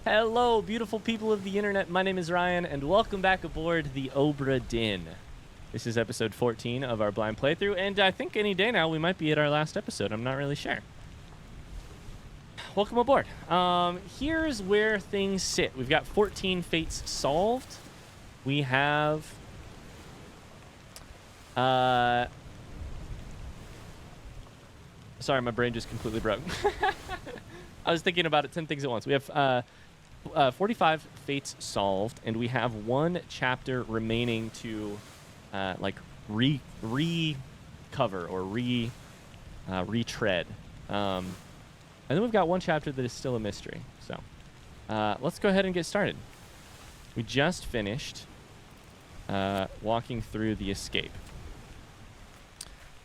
Hello, beautiful people of the internet. My name is Ryan, and welcome back aboard the Obra Dinn. This is episode 14 of our blind playthrough, and I think any day now we might be at our last episode. I'm not really sure. Welcome aboard. Here's where things sit. We've got 14 fates solved. We have... Sorry, my brain just completely broke. I was thinking about it 10 things at once. We have 45 fates solved, and we have one chapter remaining to recover or retread. And then we've got one chapter that is still a mystery. So let's go ahead and get started. We just finished walking through the escape.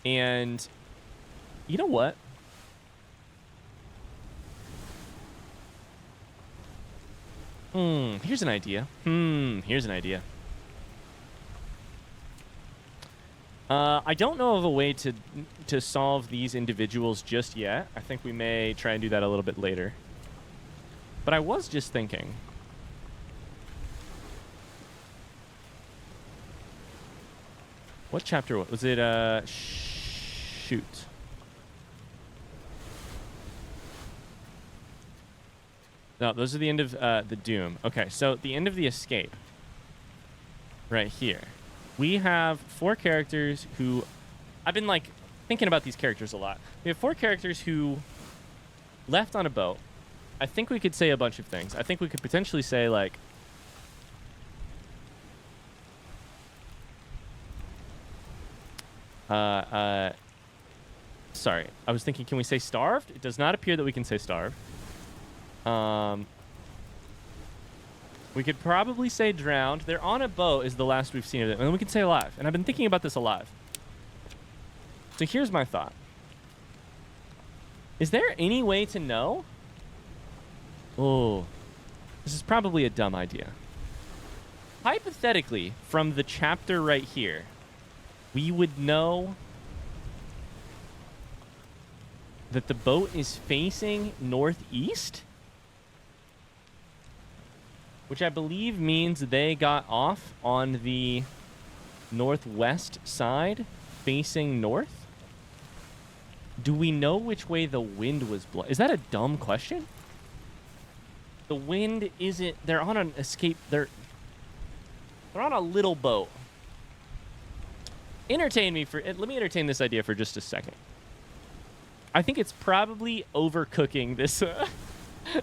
And you know what? Here's an idea. Here's an idea. I don't know of a way to solve these individuals just yet. I think we may try and do that a little bit later. But I was just thinking. What chapter was it? Shoot. No, those are the end of the Doom. Okay, so the end of the escape. Right here. We have 4 characters who... I've been, thinking about these characters a lot. We have 4 characters who left on a boat. I think we could say a bunch of things. I think we could potentially say, sorry. I was thinking, can we say starved? It does not appear that we can say starved. We could probably say drowned. They're on a boat is the last we've seen of them. And then we could say alive. And I've been thinking about this alive. So here's my thought. Is there any way to know? Oh, this is probably a dumb idea. Hypothetically, from the chapter right here, we would know that the boat is facing northeast? Which I believe means they got off on the northwest side, facing north. Do we know which way the wind was blowing? Is that a dumb question? The wind isn't... They're on an escape... They're on a little boat. Let me entertain this idea for just a second. I think it's probably overcooking this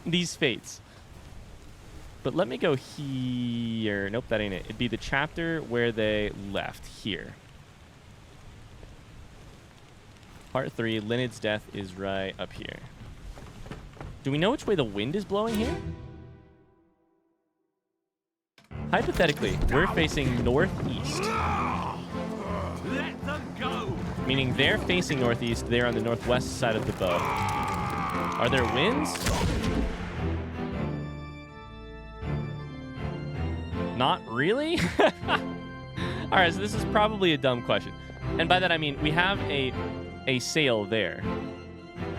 these fates. But let me go here. Nope, that ain't it. It'd be the chapter where they left here. Part 3, Lynyd's death is right up here. Do we know which way the wind is blowing here? Hypothetically, we're facing northeast. Let them go. Meaning they're facing northeast, they're on the northwest side of the boat. Are there winds? Not really? All right, so this is probably a dumb question. And by that I mean we have a sail there,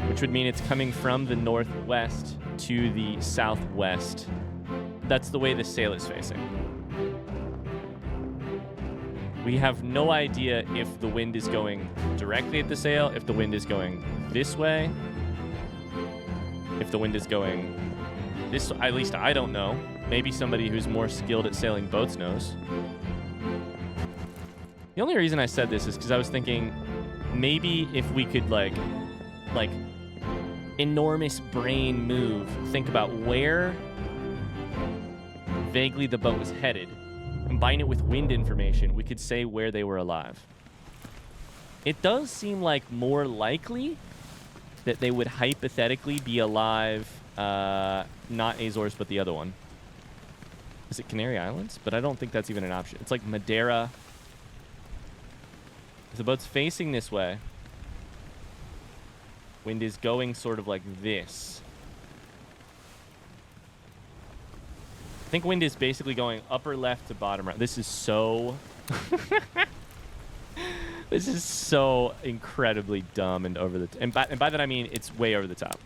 which would mean it's coming from the northwest to the southwest. That's the way the sail is facing. We have no idea if the wind is going directly at the sail, if the wind is going this way, if the wind is going this way. At least I don't know. Maybe somebody who's more skilled at sailing boats knows. The only reason I said this is because I was thinking maybe if we could like enormous brain move, think about where vaguely the boat was headed, combine it with wind information, we could say where they were alive. It does seem like more likely that they would hypothetically be alive, not Azores, but the other one. Is it Canary Islands? But I don't think that's even an option. It's like Madeira. If the boat's facing this way, wind is going sort of like this. I think wind is basically going upper left to bottom right. This is so... This is so incredibly dumb and over the... And by that I mean it's way over the top.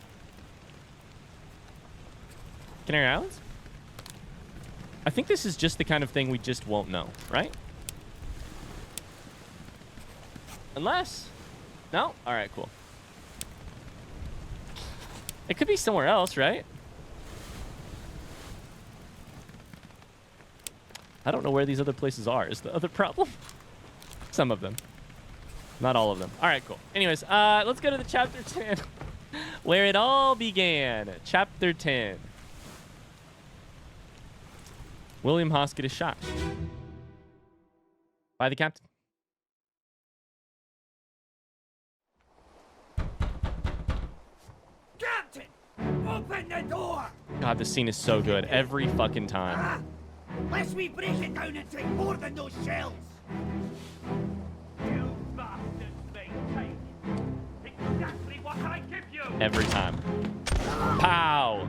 Canary Islands? I think this is just the kind of thing we just won't know, right? Unless... No? Alright, cool. It could be somewhere else, right? I don't know where these other places are, is the other problem. Some of them. Not all of them. Alright, cool. Anyways, let's go to the chapter 10. Where it all began. Chapter 10. William Hoskett is shot. By the captain. Captain! Open the door! God, this scene is so good. Every fucking time. Lest we break it down and take more than those shells! You bastards may take exactly what I give you! Every time. Pow!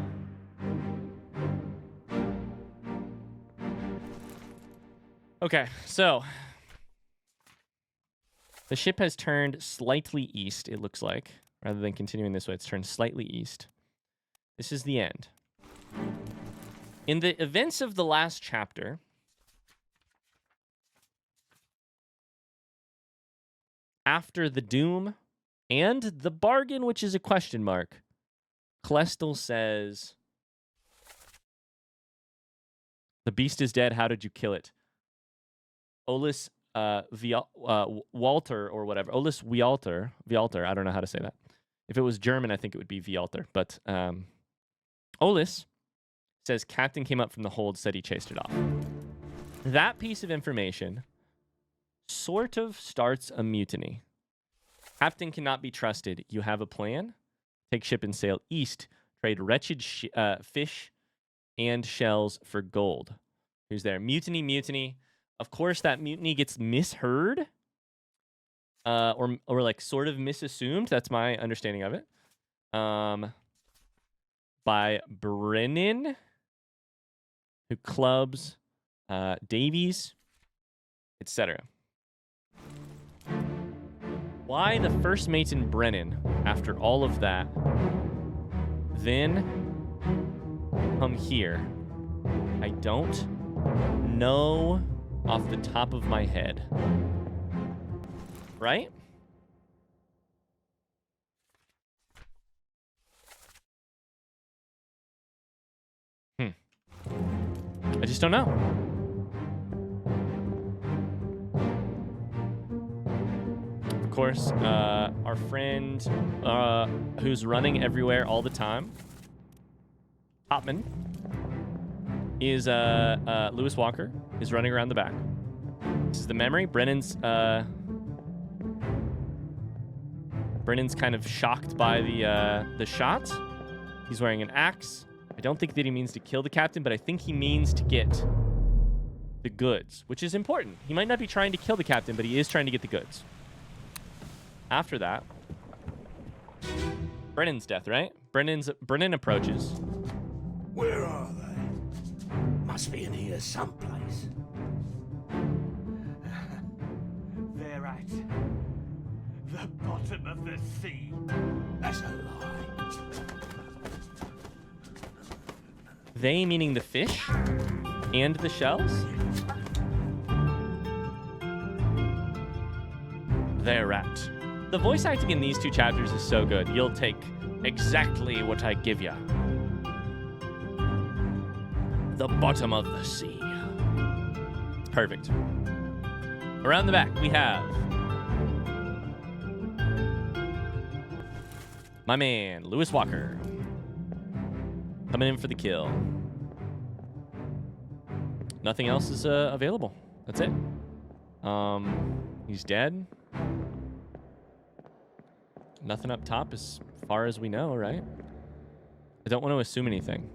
Okay, so the ship has turned slightly east, it looks like. Rather than continuing this way, it's turned slightly east. This is the end. In the events of the last chapter, after the doom and the bargain, which is a question mark, Clestel says, "The beast is dead. How did you kill it?" Olus Walter or whatever. Olus Vialter. I don't know how to say that. If it was German, I think it would be Vialter. But Olus says captain came up from the hold, said he chased it off. That piece of information sort of starts a mutiny. Captain cannot be trusted. You have a plan? Take ship and sail east. Trade wretched fish and shells for gold. Who's there? Mutiny, mutiny. Of course, that mutiny gets misheard. Or like sort of misassumed. That's my understanding of it. By Brennan, who clubs Davies, etc. Why the first mate in Brennan, after all of that, then come here? I don't know off the top of my head. Right? I just don't know. Of course, our friend who's running everywhere all the time, Topman, is Lewis Walker, is running around the back. This is the memory. Brennan's kind of shocked by the shot. He's wearing an axe. I don't think that he means to kill the captain, but I think he means to get the goods, which is important. He might not be trying to kill the captain, but he is trying to get the goods. After that, Brennan's death, right? Brennan approaches. Where are they? Must be in here someplace. They're at the bottom of the sea. That's a lie. They meaning the fish and the shells? They're at. The voice acting in these two chapters is so good. You'll take exactly what I give you. The bottom of the sea. Perfect. Around the back, we have my man, Lewis Walker. Coming in for the kill. Nothing else is available. That's it. He's dead. Nothing up top as far as we know, right? I don't want to assume anything.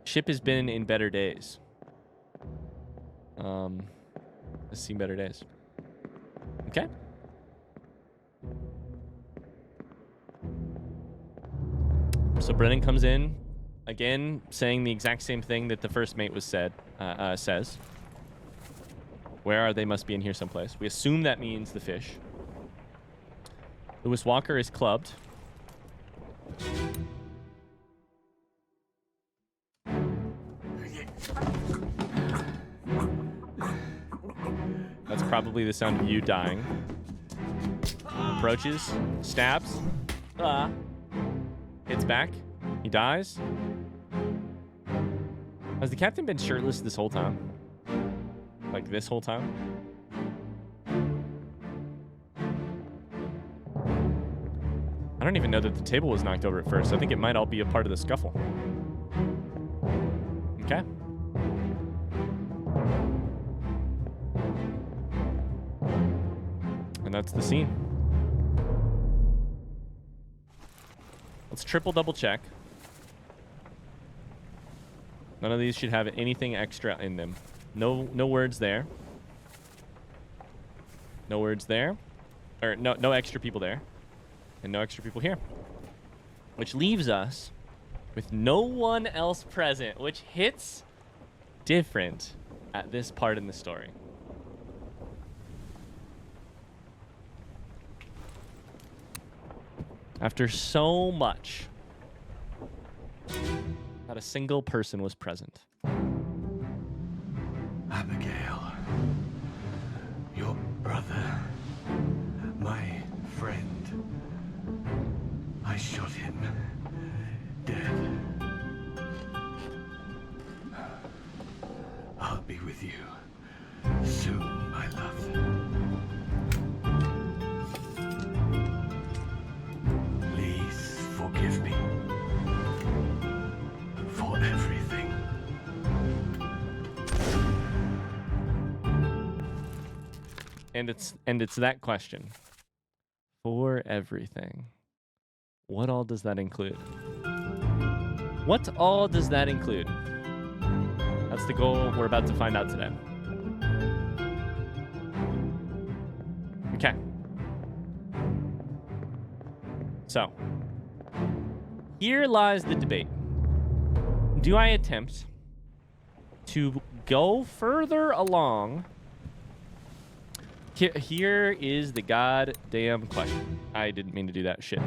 Ship has been in better days. Has seen better days. Okay. So Brennan comes in, again, saying the exact same thing that the first mate was says. Where are they? Must be in here someplace. We assume that means the fish. Lewis Walker is clubbed. That's probably the sound of you dying. Approaches, stabs, hits back, he dies. Has the captain been shirtless this whole time? Like this whole time? I don't even know that the table was knocked over at first. I think it might all be a part of the scuffle. Okay. And that's the scene. Let's triple double check. None of these should have anything extra in them. No words there. No words there. Or no extra people there. And no extra people here. Which leaves us with no one else present, which hits different at this part in the story. After so much, not a single person was present. Abigail, your brother, my friend, I shot him dead. I'll be with you soon, my love. Please forgive me for everything. And it's that question. For everything. What all does that include? What all does that include? That's the goal we're about to find out today. Okay. So, here lies the debate. Do I attempt to go further along? Here is the goddamn question. I didn't mean to do that shit.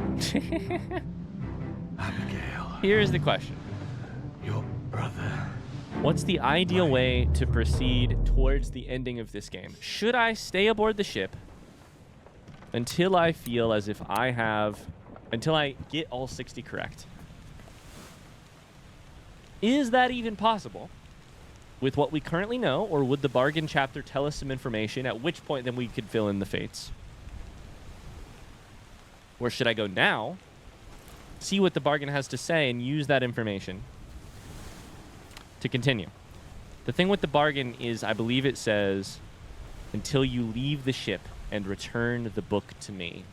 Abigail. Here's the question. Your brother. What's the ideal way to proceed towards the ending of this game? Should I stay aboard the ship until I feel as if until I get all 60 correct? Is that even possible with what we currently know, or would the bargain chapter tell us some information, at which point then we could fill in the fates? Or should I go now, see what the bargain has to say, and use that information to continue? The thing with the bargain is, I believe it says, until you leave the ship and return the book to me.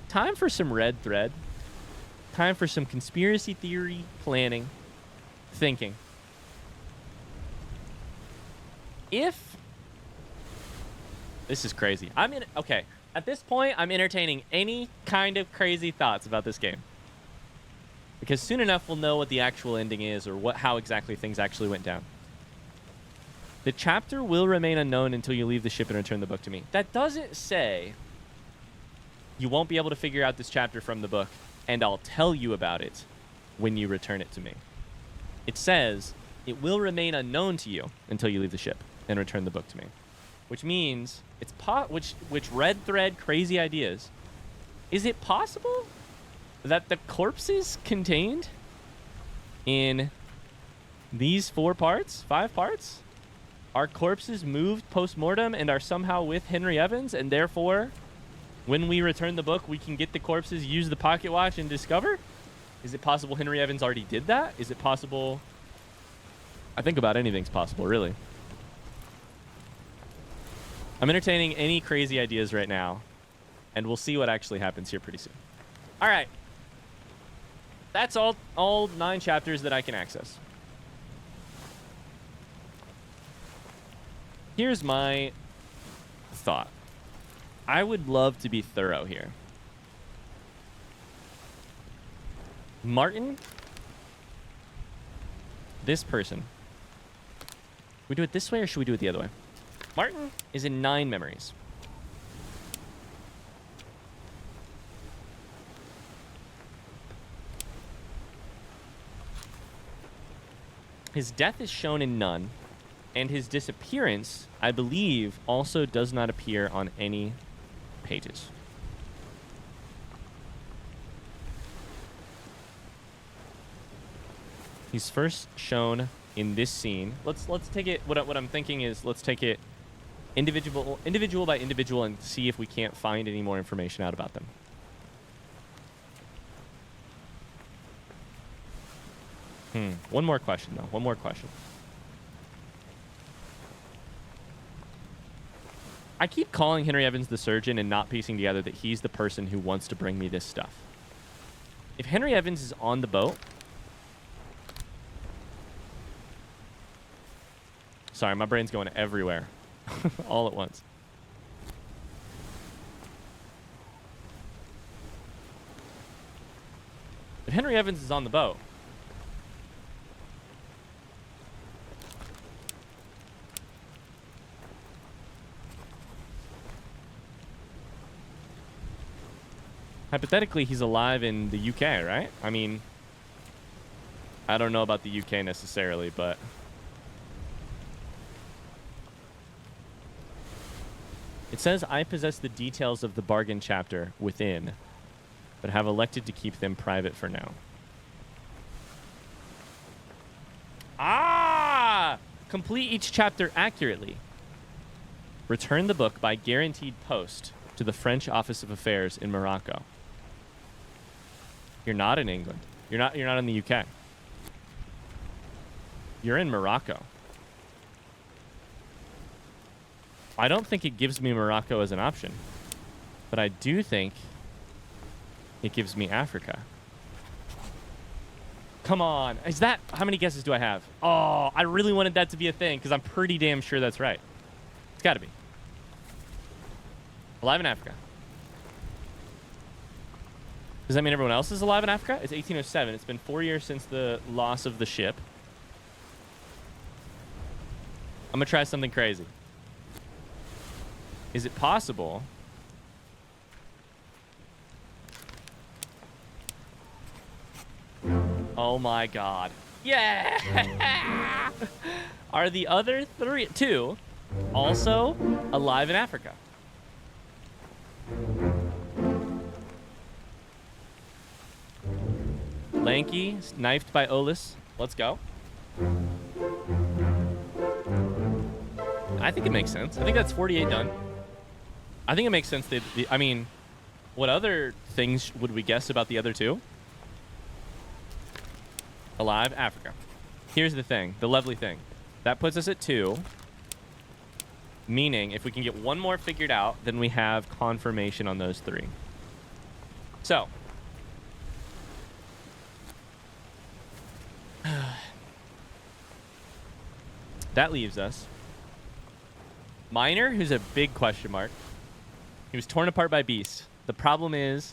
Time for some red thread. Time for some conspiracy theory planning, thinking. If this is crazy, okay. At this point, I'm entertaining any kind of crazy thoughts about this game, because soon enough we'll know what the actual ending is, or how exactly things actually went down. The chapter will remain unknown until you leave the ship and return the book to me. That doesn't say you won't be able to figure out this chapter from the book, and I'll tell you about it when you return it to me. It says it will remain unknown to you until you leave the ship and return the book to me, which means it's which red thread crazy ideas. Is it possible that the corpses contained in these 5 parts, are corpses moved post-mortem and are somehow with Henry Evans, and therefore when we return the book, we can get the corpses, use the pocket watch, and discover? Is it possible Henry Evans already did that? Is it possible? I think about anything's possible, really. I'm entertaining any crazy ideas right now, and we'll see what actually happens here pretty soon. All right. That's all 9 chapters that I can access. Here's my thought. I would love to be thorough here. Martin, this person. We do it this way, or should we do it the other way? Martin is in 9 memories. His death is shown in none, and his disappearance, I believe, also does not appear on any pages. He's first shown in this scene. Let's take it. What I'm thinking is let's take it individual by individual and see if we can't find any more information out about them. One more question though. One more question. I keep calling Henry Evans the surgeon and not piecing together that he's the person who wants to bring me this stuff. If Henry Evans is on the boat... Sorry, my brain's going everywhere. All at once. If Henry Evans is on the boat... Hypothetically, he's alive in the UK, right? I mean, I don't know about the UK necessarily, but... It says, I possess the details of the bargain chapter within, but have elected to keep them private for now. Ah! Complete each chapter accurately. Return the book by guaranteed post to the French Office of Affairs in Morocco. You're not in England. You're not in the UK. You're in Morocco. I don't think it gives me Morocco as an option, but I do think it gives me Africa. Come on. Is that... How many guesses do I have? Oh, I really wanted that to be a thing because I'm pretty damn sure that's right. It's got to be. Alive in Africa. Does that mean everyone else is alive in Africa? It's 1807. It's been 4 years since the loss of the ship. I'm going to try something crazy. Is it possible... Oh my god. Yeah! Are the other two also alive in Africa? Lanky, knifed by Olus. Let's go. I think it makes sense. I think that's 48 done. I think it makes sense that... I mean, what other things would we guess about the other two? Alive, Africa. Here's the thing, the lovely thing. That puts us at 2. Meaning, if we can get one more figured out, then we have confirmation on those 3. So. That leaves us. Miner, who's a big question mark. He was torn apart by Beast. The problem is...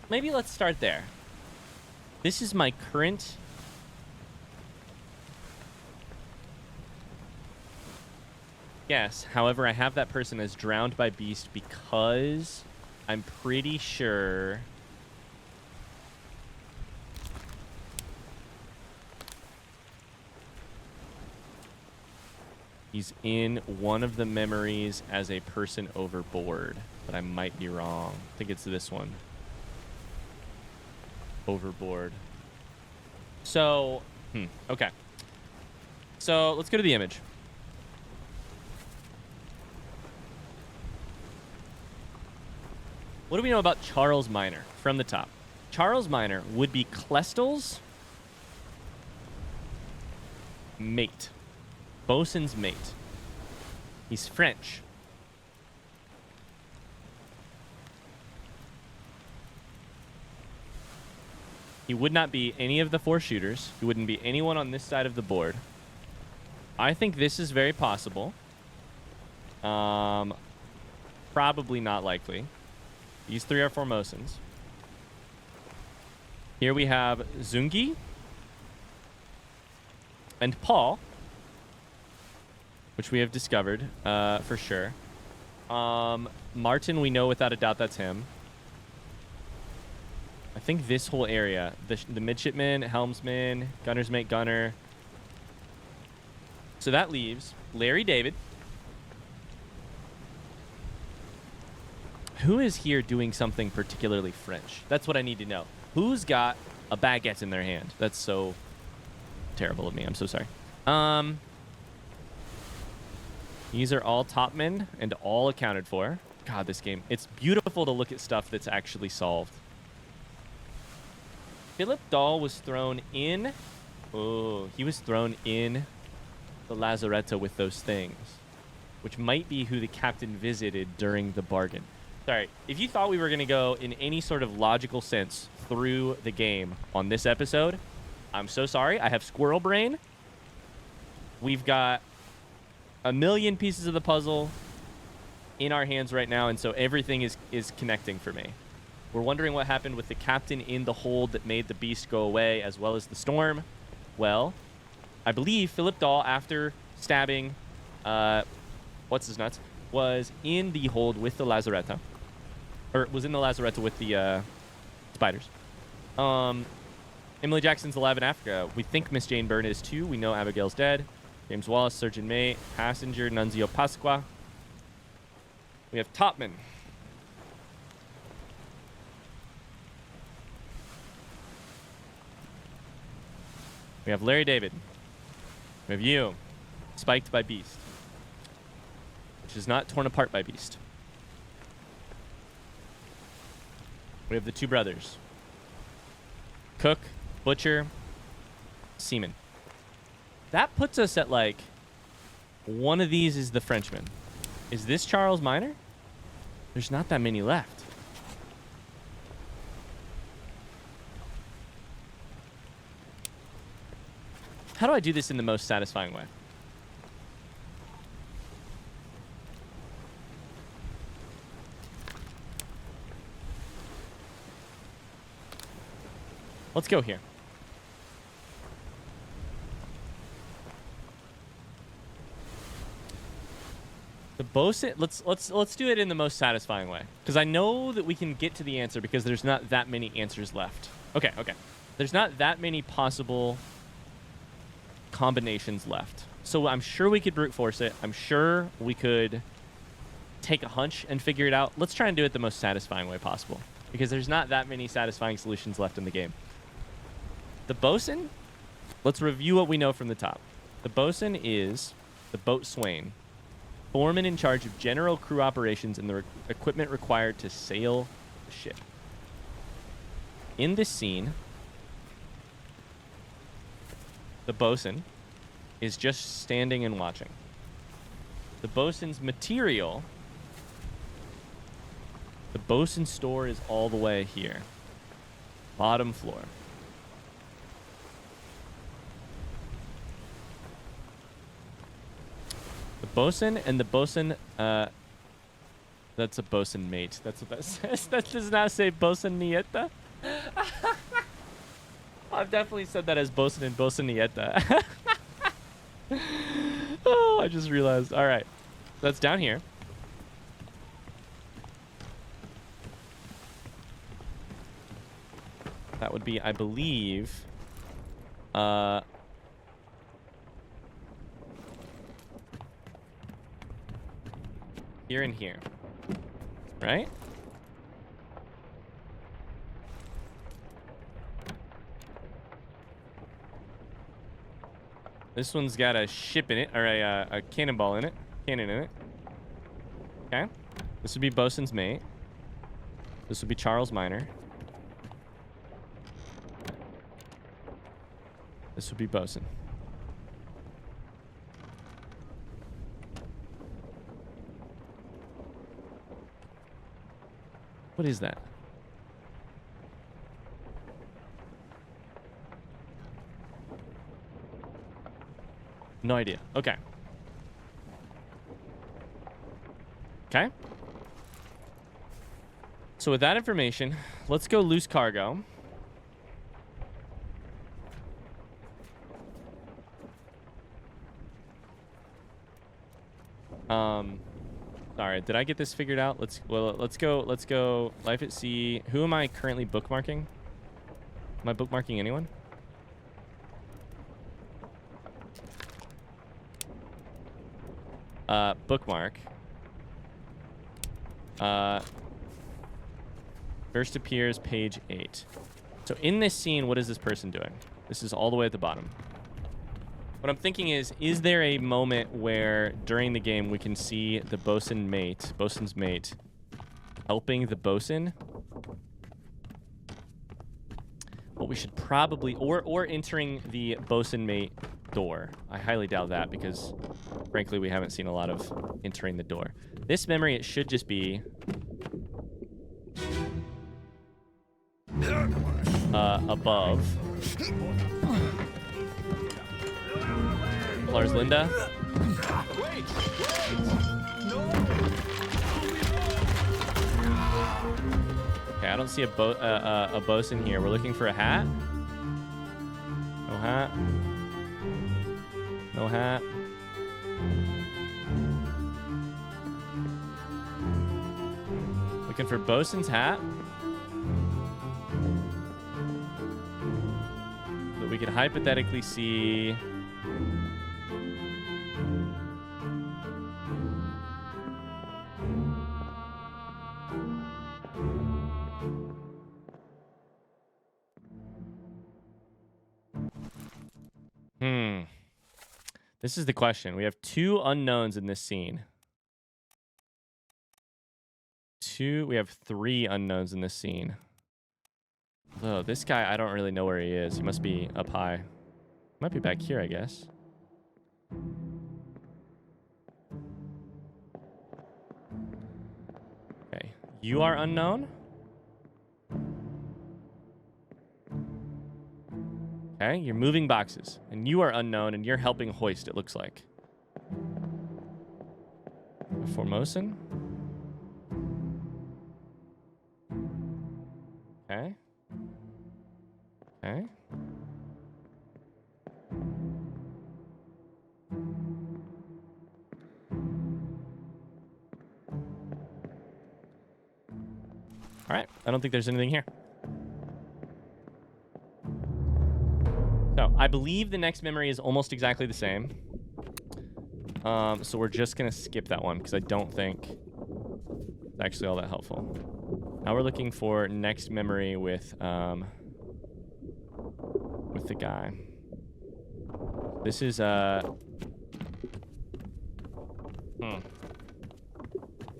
Maybe let's start there. This is my current... Yes, however, I have that person as drowned by Beast because I'm pretty sure... He's in one of the memories as a person overboard, but I might be wrong. I think it's this one. Overboard. So, okay. So, let's go to the image. What do we know about Charles Miner from the top? Charles Miner would be Klestel's mate. Bosun's mate. He's French. He would not be any of the 4 shooters. He wouldn't be anyone on this side of the board. I think this is very possible. Probably not likely. These 3 are Formosans. Here we have Zungi and Paul, which we have discovered for sure. Martin, we know without a doubt that's him. I think this whole area, the midshipman, helmsman, gunner's mate, gunner. So that leaves Larry David. Who is here doing something particularly French? That's what I need to know. Who's got a baguette in their hand? That's so terrible of me. I'm so sorry. These are all topmen and all accounted for. God, this game. It's beautiful to look at stuff that's actually solved. Philip Dahl was thrown in. Oh, he was thrown in the Lazaretto with those things, which might be who the captain visited during the bargain. Sorry, if you thought we were going to go in any sort of logical sense through the game on this episode, I'm so sorry. I have squirrel brain. We've got a million pieces of the puzzle in our hands right now, and so everything is connecting for me. We're wondering what happened with the captain in the hold that made the beast go away, as well as the storm. Well, I believe Philip Dahl, after stabbing, what's his nuts, was in the hold with the Lazaretto. Or was in the Lazaretto with the spiders. Emily Jackson's alive in Africa. We think Miss Jane Byrne is too. We know Abigail's dead. James Wallace, surgeon mate, passenger, Nunzio Pasqua. We have topmen. We have Larry David. We have you, spiked by beast, which is not torn apart by beast. We have the two brothers, cook, butcher, seaman. That puts us at like, one of these is the Frenchman. Is this Charles Minor? There's not that many left. How do I do this in the most satisfying way? Let's go here. The bosun. Let's do it in the most satisfying way, because I know that we can get to the answer because there's not that many answers left. Okay. There's not that many possible combinations left. So I'm sure we could brute force it. I'm sure we could take a hunch and figure it out. Let's try and do it the most satisfying way possible, because there's not that many satisfying solutions left in the game. The bosun, let's review what we know from the top. The bosun is the boatswain, foreman in charge of general crew operations and the equipment required to sail the ship. In this scene, the bosun is just standing and watching. The bosun's material, the bosun's store is all the way here. Bottom floor. The bosun and the bosun, that's a bosun mate. That's what that says. That does not say bosun nieta. I've definitely said that as bosun and bosun nieta. Oh, I just realized. All right. That's down here. That would be, I believe, here and here, right? This one's got a ship in it, or a cannonball in it, cannon in it. Okay. This would be bosun's mate. This would be Charles Minor. This would be bosun. What is that? No idea. Okay. Okay. So with that information, let's go loose cargo. Sorry, did I get this figured out? Let's go life at sea. Who am I currently bookmarking? Am I bookmarking anyone? Bookmark. First appears page 8. So in this scene, what is this person doing? This is all the way at the bottom. What I'm thinking is there a moment where during the game we can see the bosun's mate, helping the bosun? What we should probably, or entering the bosun mate door. I highly doubt that because, frankly, we haven't seen a lot of entering the door. This memory, it should just be above. Lars Linda. Okay, I don't see a bosun here. We're looking for a hat. No hat. No hat. Looking for bosun's hat. That we could hypothetically see. This is the question. We have 2 unknowns in this scene. We have 3 unknowns in this scene. Oh, this guy, I don't really know where he is. He must be up high. Might be back here, I guess. Okay. You are unknown? Okay, you're moving boxes. And you are unknown, and you're helping hoist, it looks like. Formosan? Okay. Okay. All right, I don't think there's anything here. So I believe the next memory is almost exactly the same. So we're just gonna skip that one because I don't think it's actually all that helpful. Now we're looking for next memory with the guy. This is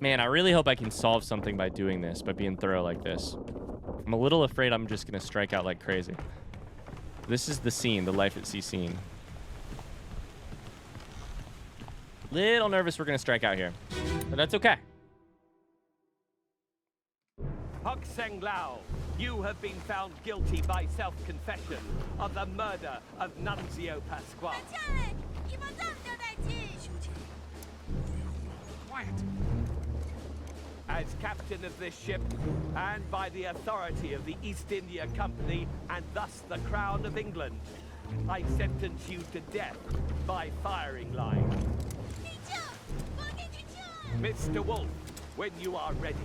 Man, I really hope I can solve something by doing this, by being thorough like this. I'm a little afraid I'm just gonna strike out like crazy. This is the scene, the life at sea scene. Little nervous we're gonna strike out here, but that's okay. Hok Seng Lao, you have been found guilty by self-confession of the murder of Nunzio Pasquale. Quiet. As captain of this ship, and by the authority of the East India Company, and thus the Crown of England, I sentence you to death by firing line. Mr. Wolf, when you are ready.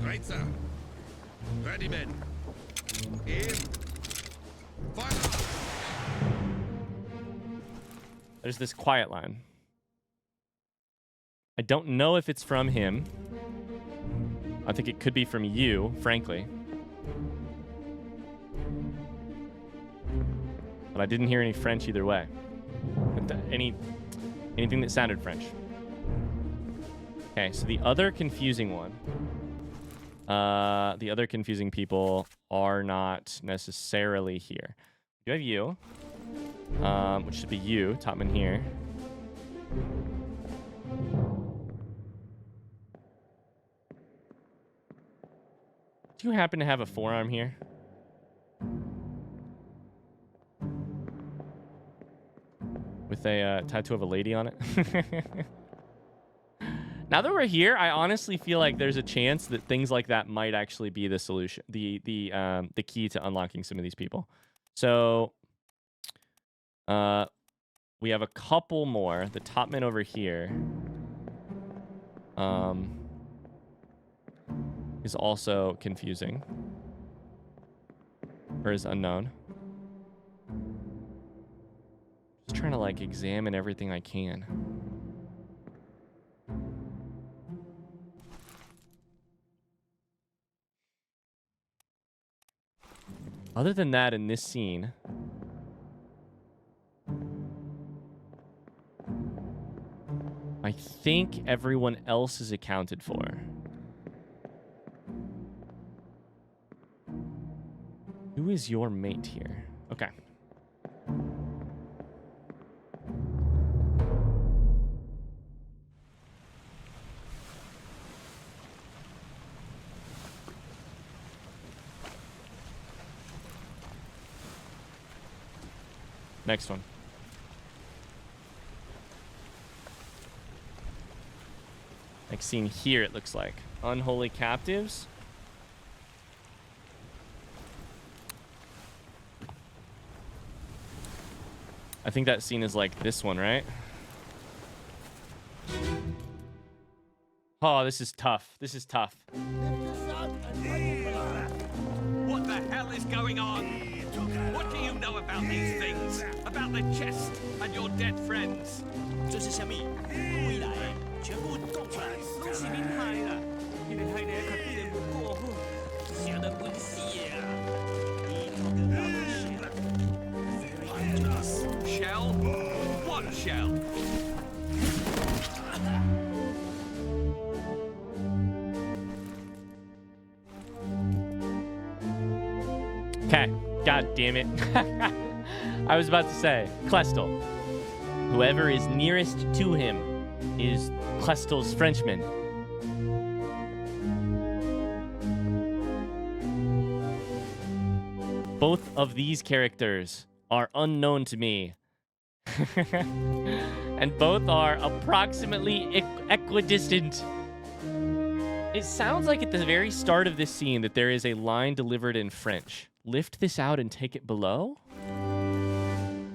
Right, sir. Ready, men. Aim. Fire! There's this quiet line. I don't know if it's from him. I think it could be from you, frankly. But I didn't hear any French either way. Anything that sounded French. Okay, so the other confusing one. The other confusing people are not necessarily here. You have you. Which should be you, topman here. Do you happen to have a forearm here? With a tattoo of a lady on it? Now that we're here, I honestly feel like there's a chance that things like that might actually be the solution, the key to unlocking some of these people. So, we have a couple more. The topman over here, is also confusing. Or is unknown. Just trying to, like, examine everything I can. Other than that, in this scene... I think everyone else is accounted for. Who is your mate here? Okay. Next one. Next scene here, it looks like. Unholy captives. I think that scene is like this one, right? Oh, this is tough. This is tough. What the hell is going on? What do you know about these things? About the chest and your dead friends? 这是什么？归来，全部供出来。都是恁害啦！你哋害你一級必定冇過。想得本事啊！你talk about shell. Very dangerous. Shell? What shell? Okay. God damn it. I was about to say, Klestel. Whoever is nearest to him is Klestel's Frenchman. Both of these characters are unknown to me. And both are approximately equidistant. It sounds like at the very start of this scene that there is a line delivered in French. Lift this out and take it below?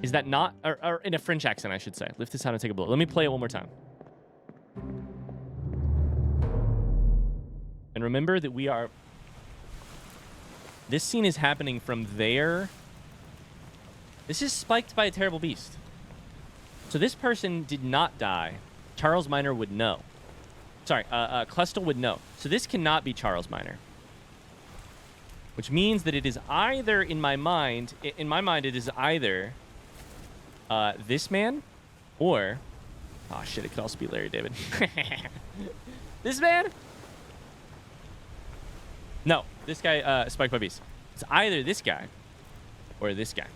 Is that not... Or in a French accent, I should say. Lift this out and take it below. Let me play it one more time. And remember that we are... This scene is happening from there. This is spiked by a terrible beast. So this person did not die. Charles Minor would know. Sorry, Klestel would know. So this cannot be Charles Minor. Which means that it is either, in my mind, it is either this man or... Oh, shit, it could also be Larry David. This man? No, this guy, spiked by beast. It's either this guy or this guy.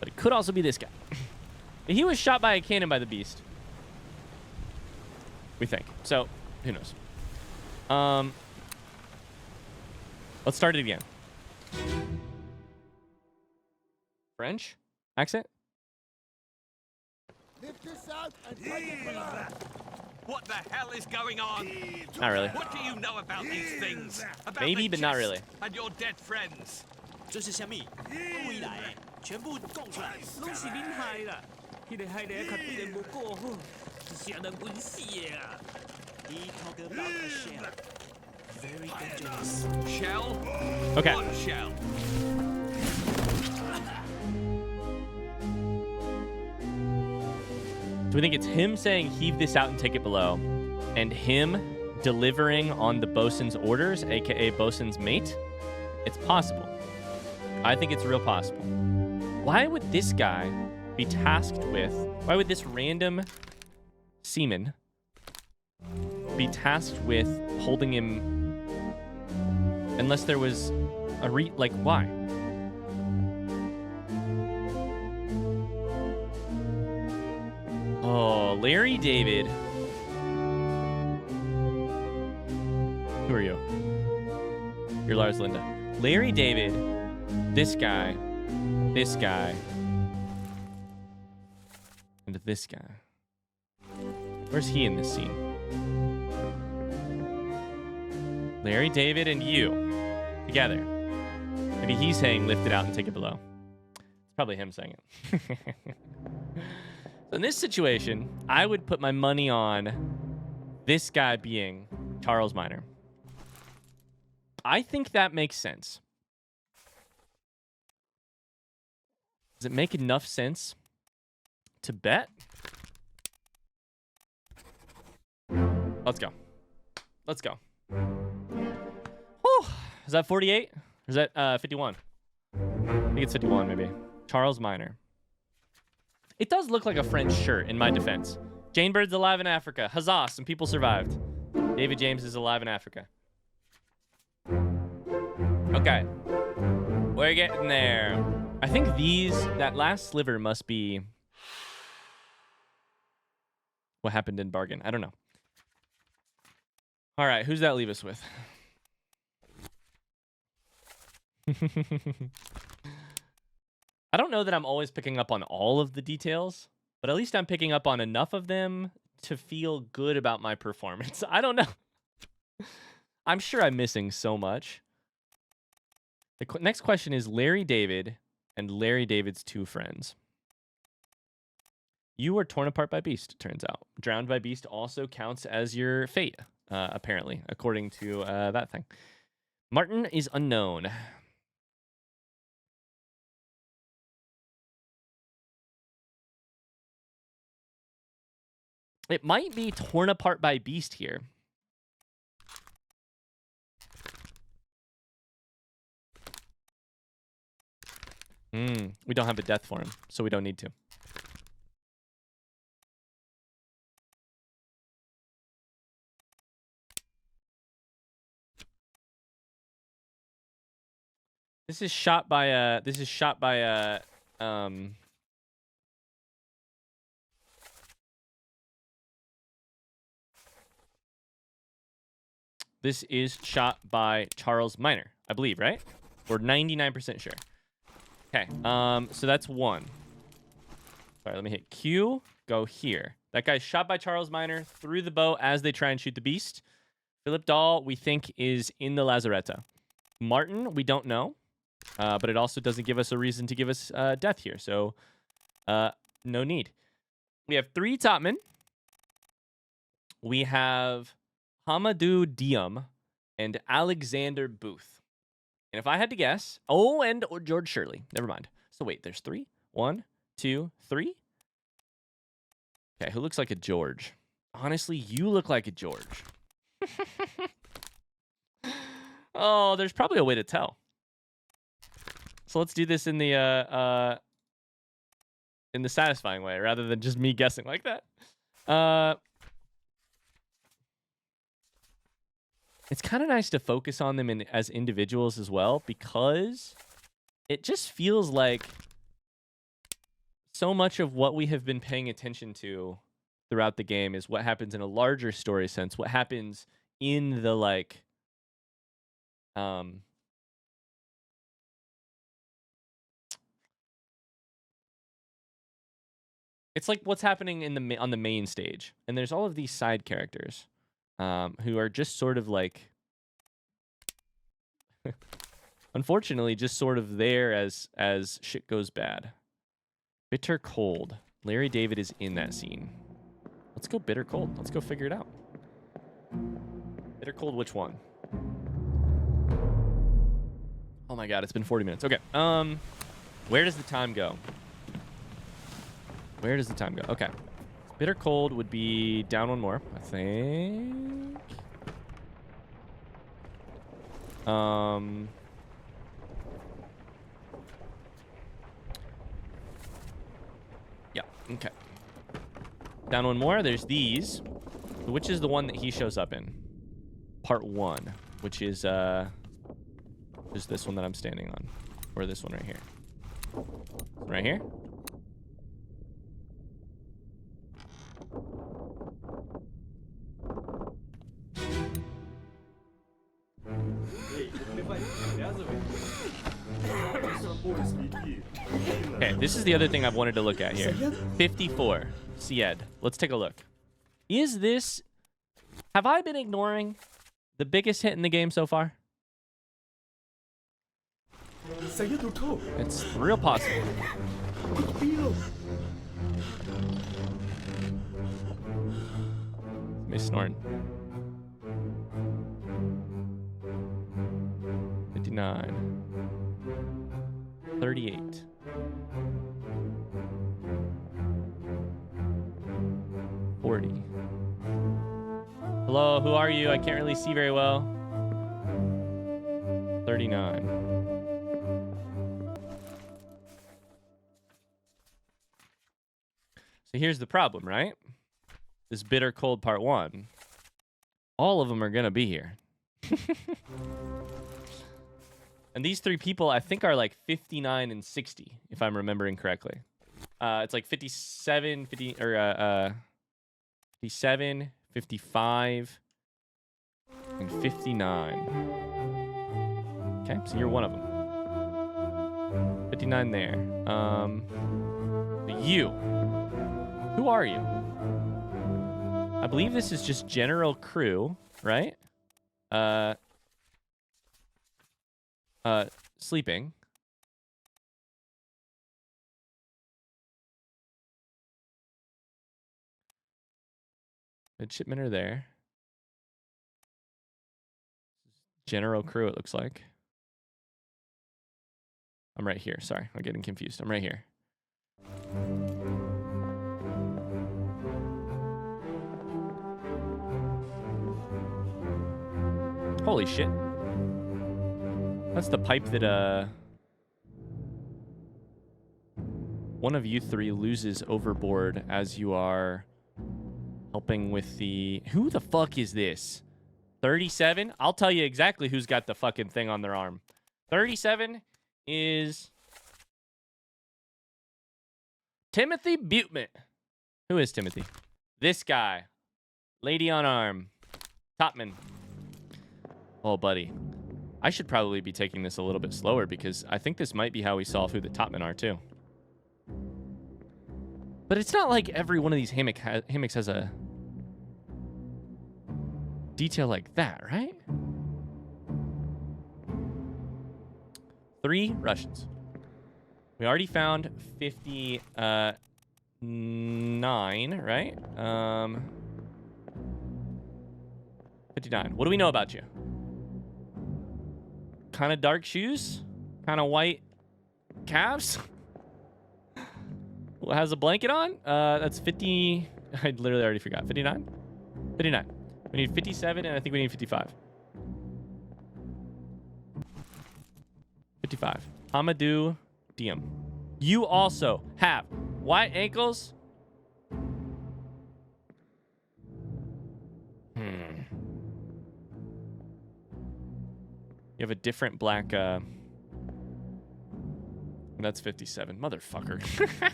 But it could also be this guy. He was shot by a cannon by the beast. We think. So, who knows? Let's start it again. French accent? What the hell is going on? Not really. What do you know about these things? About Maybe, the but not chest really. And your dead friends? 这是什么？归来，全部供出来。都是恁害啦！你哋害你一級必定冇過。想得本事啊！你 talk about shell. Very dangerous. Shell? Okay. What shell? Do we think it's him saying heave this out and take it below, and him delivering on the bosun's orders, aka bosun's mate? It's possible. I think it's real possible. Why would this guy be tasked with... Why would this random seaman be tasked with holding him... Unless there was a like, why? Oh, Larry David. Who are you? You're Lars Linda. Larry David, this guy, and this guy. Where's he in this scene? Larry David and you together. Maybe he's saying lift it out and take it below. It's probably him saying it. So in this situation, I would put my money on this guy being Charles Minor. I think that makes sense. Does it make enough sense to bet? Let's go. Let's go. Whew. Is that 48? Or is that 51? I think it's 51, maybe. Charles Minor. It does look like a French shirt, in my defense. Jane Bird's alive in Africa. Huzzah, some people survived. David James is alive in Africa. Okay. We're getting there. I think that last sliver must be what happened in Bargain. I don't know. All right, who's that leave us with? I don't know that I'm always picking up on all of the details, but at least I'm picking up on enough of them to feel good about my performance. I don't know. I'm sure I'm missing so much. The next question is Larry David and Larry David's two friends. You were torn apart by Beast, turns out. Drowned by Beast also counts as your fate, apparently, according to that thing. Martin is unknown. It might be torn apart by Beast here. We don't have a death for him, so we don't need to. This is shot by a This is shot by Charles Minor, I believe, right? We're 99% sure. Okay, so that's one. Sorry, let me hit Q, go here. That guy's shot by Charles Minor through the bow as they try and shoot the beast. Philip Dahl, we think, is in the Lazaretta. Martin, we don't know, but it also doesn't give us a reason to give us death here, so no need. We have 3 topmen. We have Hamadou Diem and Alexander Booth. And if I had to guess, or George Shirley. Never mind. So wait, there's 3? 1, 2, 3? Okay, who looks like a George? Honestly, you look like a George. Oh, there's probably a way to tell. So let's do this in the satisfying way, rather than just me guessing like that. It's kind of nice to focus on them as individuals as well, because it just feels like so much of what we have been paying attention to throughout the game is what happens in a larger story sense, what happens in the like it's like what's happening in on the main stage, and there's all of these side characters who are just sort of like unfortunately just sort of there as shit goes bad. Bitter Cold. Larry David is in that scene. Let's go Bitter Cold. Let's go figure it out. Bitter Cold, which one? Oh my god, it's been 40 minutes. Okay. Where does the time go? Where does the time go? Okay. Bitter Cold would be down one more, I think. Yeah, okay. Down one more, there's these. Which is the one that he shows up in? Part 1, which is this one that I'm standing on. Or this one right here. Right here? Okay, this is the other thing I've wanted to look at here. 54, Syed. Let's take a look. Is this... Have I been ignoring the biggest hit in the game so far? It's real possible. Me snoring. 59. 38. Hello, who are you? I can't really see very well. 39. So here's the problem, right? This bitter cold part 1. All of them are going to be here. And these 3 people, I think, are like 59 and 60, if I'm remembering correctly. It's like 57, 50, or 57, 55, and 59. Okay, so you're one of them. 59 there. You. Who are you? I believe this is just general crew, right? Sleeping. Midshipmen are there. General crew, it looks like. I'm right here. Sorry, I'm getting confused. I'm right here. Holy shit. That's the pipe that, one of you 3 loses overboard as you are helping with the... Who the fuck is this? 37? I'll tell you exactly who's got the fucking thing on their arm. 37 is... Timothy Buteman. Who is Timothy? This guy. Lady on arm. Topman. Oh, buddy. I should probably be taking this a little bit slower because I think this might be how we solve who the topmen are, too. But it's not like every one of these hammocks has a detail like that, right? 3 Russians. We already found 59, right? 59. What do we know about you? Kind of dark shoes? Kind of white calves? Has a blanket on? That's 50. I literally already forgot. 59? 59. We need 57, and I think we need 55. 55. Hamadou Diem. You also have white ankles. You have a different black, that's 57. Motherfucker.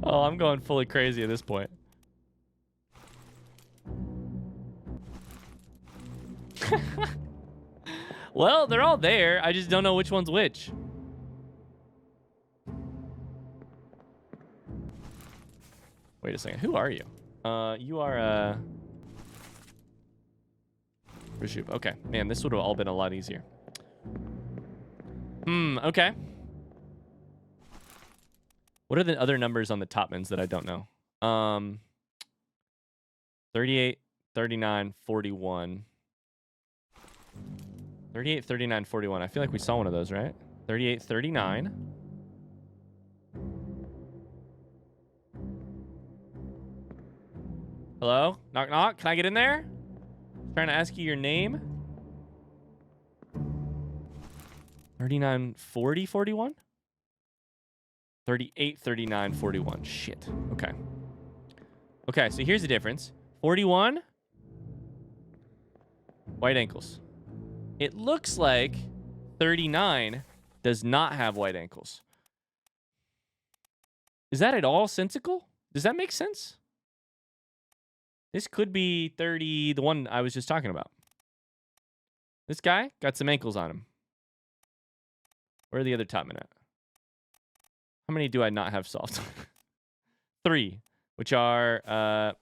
Oh, I'm going fully crazy at this point. Well, they're all there. I just don't know which one's which. Wait a second. Who are you? You are, Rishub. Okay. Man, this would have all been a lot easier. Okay. What are the other numbers on the topmens that I don't know? 38, 39, 41. 38, 39, 41. I feel like we saw one of those, right? 38, 39. Hello? Knock, knock. Can I get in there? Trying to ask you your name. 39, 40, 41? 38, 39, 41. Shit. Okay. Okay, so here's the difference. 41. White ankles. It looks like 39 does not have white ankles. Is that at all sensical? Does that make sense? This could be 30, the one I was just talking about. This guy got some ankles on him. Where are the other topmen at? How many do I not have solved? 3, which are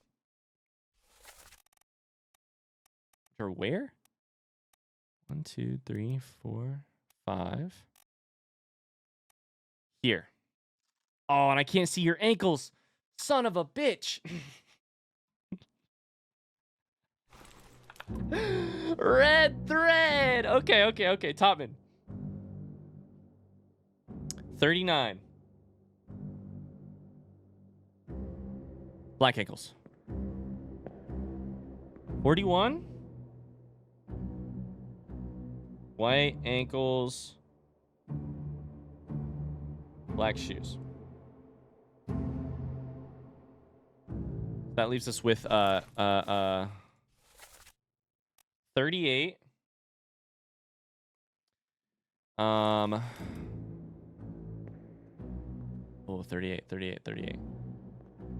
where? 1, 2, 3, 4, 5. Here. Oh, and I can't see your ankles. Son of a bitch. Red thread. Okay. Topman. 39. Black ankles. 41. White ankles. Black shoes. That leaves us with 38. Oh, 38.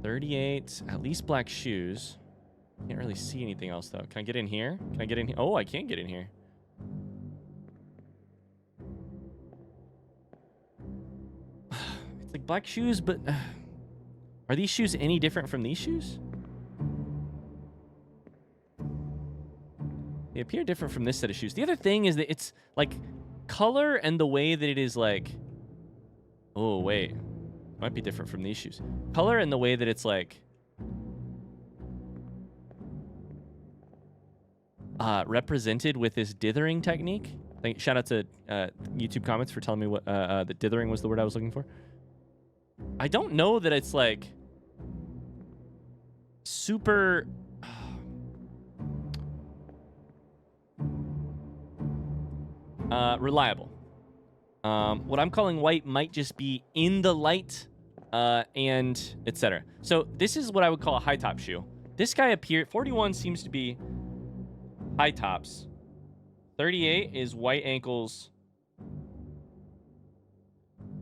38, at least black shoes. Can't really see anything else, though. Can I get in here? Can I get in here? Oh, I can get in here. It's like black shoes, but... are these shoes any different from these shoes? They appear different from this set of shoes. The other thing is that it's, like, color and the way that it is, like... oh, wait. Might be different from these shoes. Color and the way that it's like represented with this dithering technique. Shout out to YouTube comments for telling me what that dithering was the word I was looking for. I don't know that it's like super reliable. What I'm calling white might just be in the light, and etc. So this is what I would call a high top shoe. This guy appeared, 41 seems to be high tops. 38 is white ankles,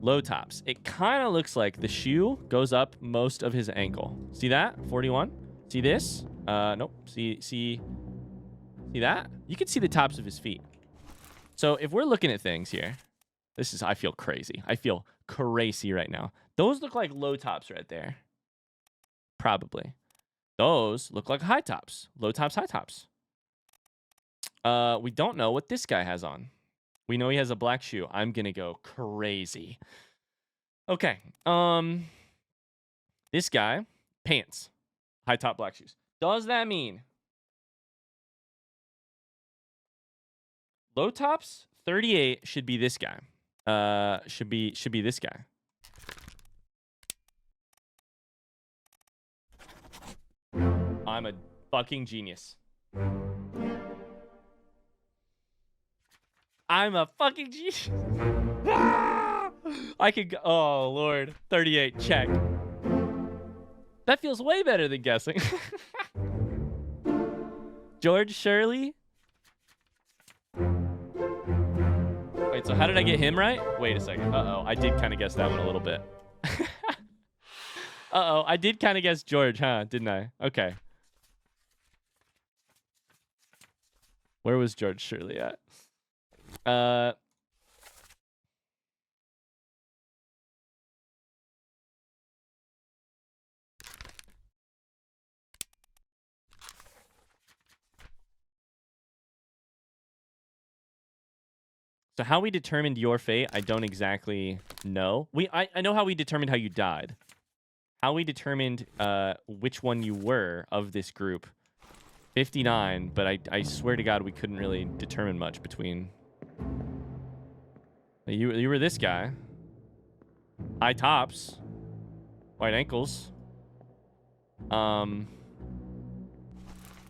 low tops. It kind of looks like the shoe goes up most of his ankle. See that? 41. See this? Nope. See that? You can see the tops of his feet. So if we're looking at things here, I feel crazy. I feel crazy right now. Those look like low tops right there. Probably. Those look like high tops. Low tops, high tops. We don't know what this guy has on. We know he has a black shoe. I'm gonna go crazy. Okay. This guy, pants. High top black shoes. Does that mean low tops, 38 should be this guy? Should be this guy. I'm a fucking genius. I'm a fucking genius. I could go. Oh, Lord. 38, check. That feels way better than guessing. George Shirley. Wait, so how did I get him right? Wait a second. Uh-oh. I did kind of guess that one a little bit. Uh-oh. I did kind of guess George, huh? Didn't I? Okay. Where was George Shirley at? So how we determined your fate, I don't exactly know. I know how we determined how you died. How we determined which one you were of this group. 59, but I swear to God we couldn't really determine much between. You were this guy. High tops. White ankles. That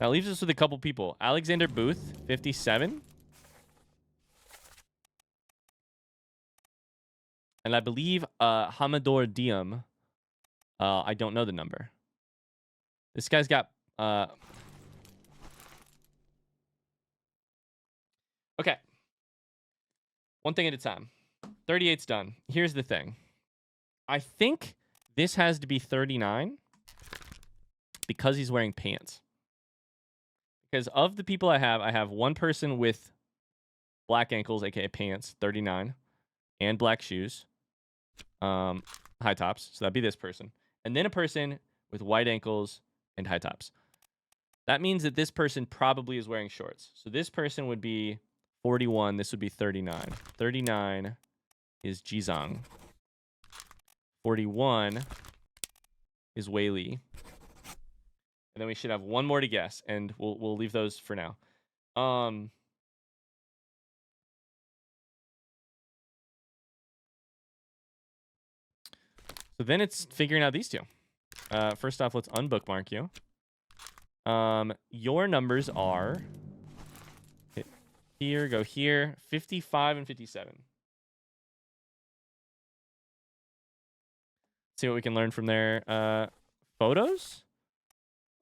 leaves us with a couple people. Alexander Booth, 57. And I believe Hamador Diem. I don't know the number. This guy's got... Okay. One thing at a time. 38's done. Here's the thing. I think this has to be 39 because he's wearing pants. Because of the people I have one person with black ankles, aka pants, 39, and black shoes, high tops. So that'd be this person. And then a person with white ankles and high tops. That means that this person probably is wearing shorts. So this person would be 41. This would be 39. 39 is Jizang. 41 is Wei Li. And then we should have one more to guess, and we'll leave those for now. So then it's figuring out these two. First off, let's unbookmark you. Your numbers are hit here, go here, 55 and 57. See what we can learn from there. Photos?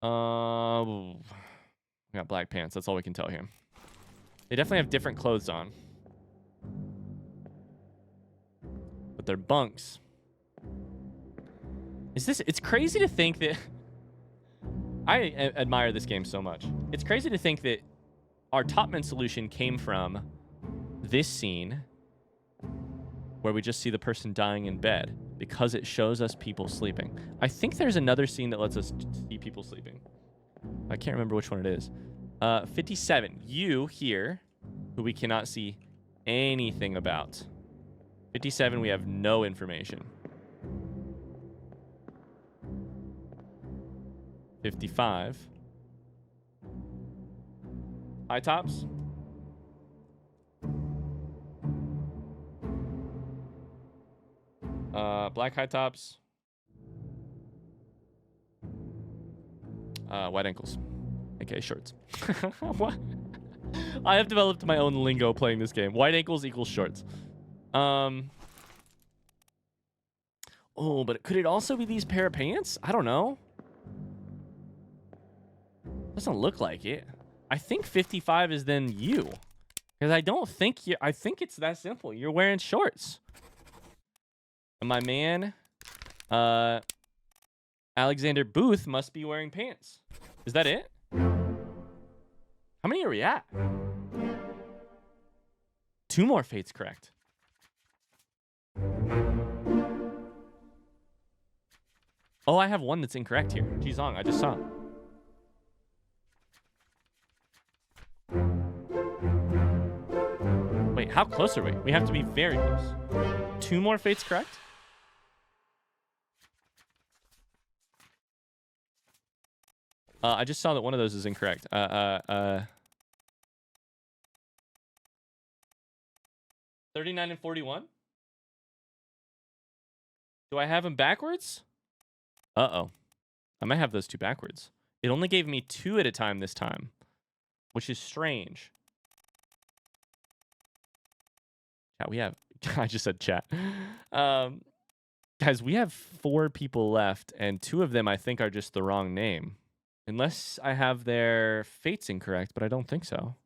We got black pants. That's all we can tell here. They definitely have different clothes on. But they're bunks. It's crazy to think that... I admire this game so much. It's crazy to think that our topmen solution came from this scene where we just see the person dying in bed because it shows us people sleeping. I think there's another scene that lets us see people sleeping. I can't remember which one it is. 57. You here, who we cannot see anything about. 57, we have no information. 55. High tops. Black high tops. White ankles. Okay, shorts. What? I have developed my own lingo playing this game. White ankles equals shorts. Oh, but could it also be these pair of pants? I don't know. Doesn't look like it. I think 55 is then you. Because I don't think you... I think it's that simple. You're wearing shorts. And my man, Alexander Booth must be wearing pants. Is that it? How many are we at? 2 more fates correct. Oh, I have one that's incorrect here. Jizong, I just saw it. Wait, how close are we? We have to be very close. 2 more fates correct? I just saw that one of those is incorrect. 39 and 41? Do I have them backwards? Uh-oh. I might have those 2 backwards. It only gave me 2 at a time this time, which is strange. Chat, we have... I just said chat. Guys, we have 4 people left, and 2 of them I think are just the wrong name. Unless I have their fates incorrect, but I don't think so.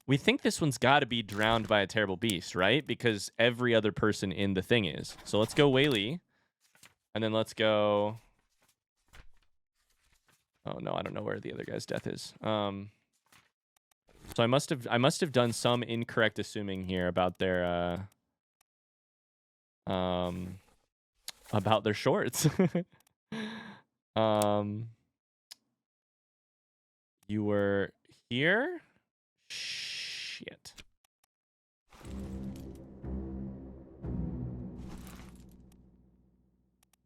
We think this one's got to be drowned by a terrible beast, right? Because every other person in the thing is. So let's go Wei Li. And then let's go... Oh, no, I don't know where the other guy's death is. So I must have done some incorrect assuming here about their shorts. You were here? Shit.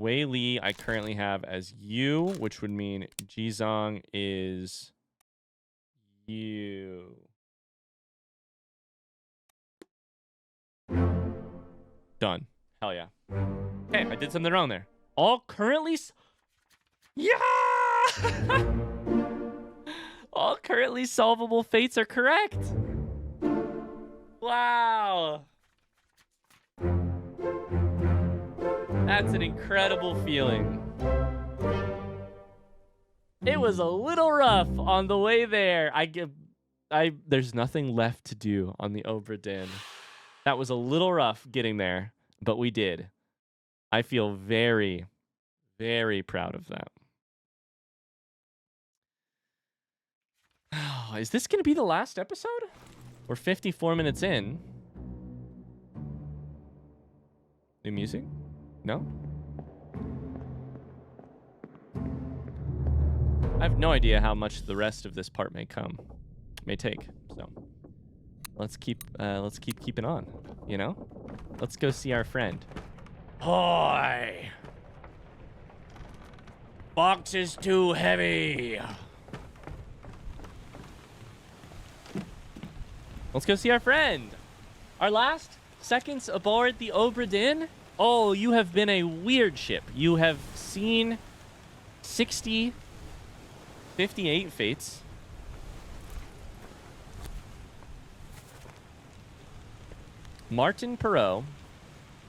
Wei Li I currently have as you, which would mean Jizong is you. Done. Hell yeah. Hey, I did something wrong there. All currently... Yeah! All currently solvable fates are correct. Wow. That's an incredible feeling. It was a little rough on the way there. There's nothing left to do on the Obra Dinn. That was a little rough getting there, but we did. I feel very, very proud of that. Is this going to be the last episode? We're 54 minutes in. New music? No? I have no idea how much the rest of this part may take. So let's keep keeping on, you know? Let's go see our friend. Hoy! Box is too heavy. Let's go see our friend. Our last seconds aboard the Obra Dinn. Oh, you have been a weird ship. You have seen 60, 58 fates. Martin Perot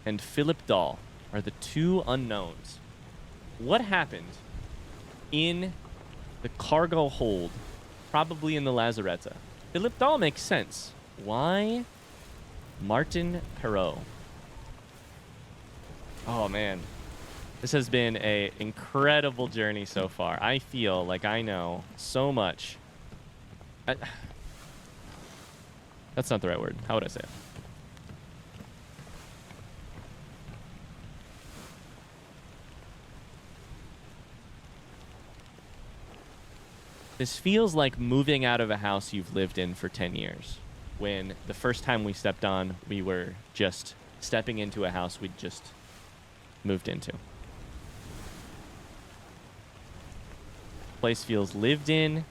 and Philip Dahl are the two unknowns. What happened in the cargo hold, probably in the Lazaretta? Philip Dahl makes sense. Why Martin Perot? Oh, man. This has been an incredible journey so far. I feel like I know so much. That's not the right word. How would I say it? This feels like moving out of a house you've lived in for 10 years. When the first time we stepped on, we were just stepping into a house we'd just moved into. Place feels lived in.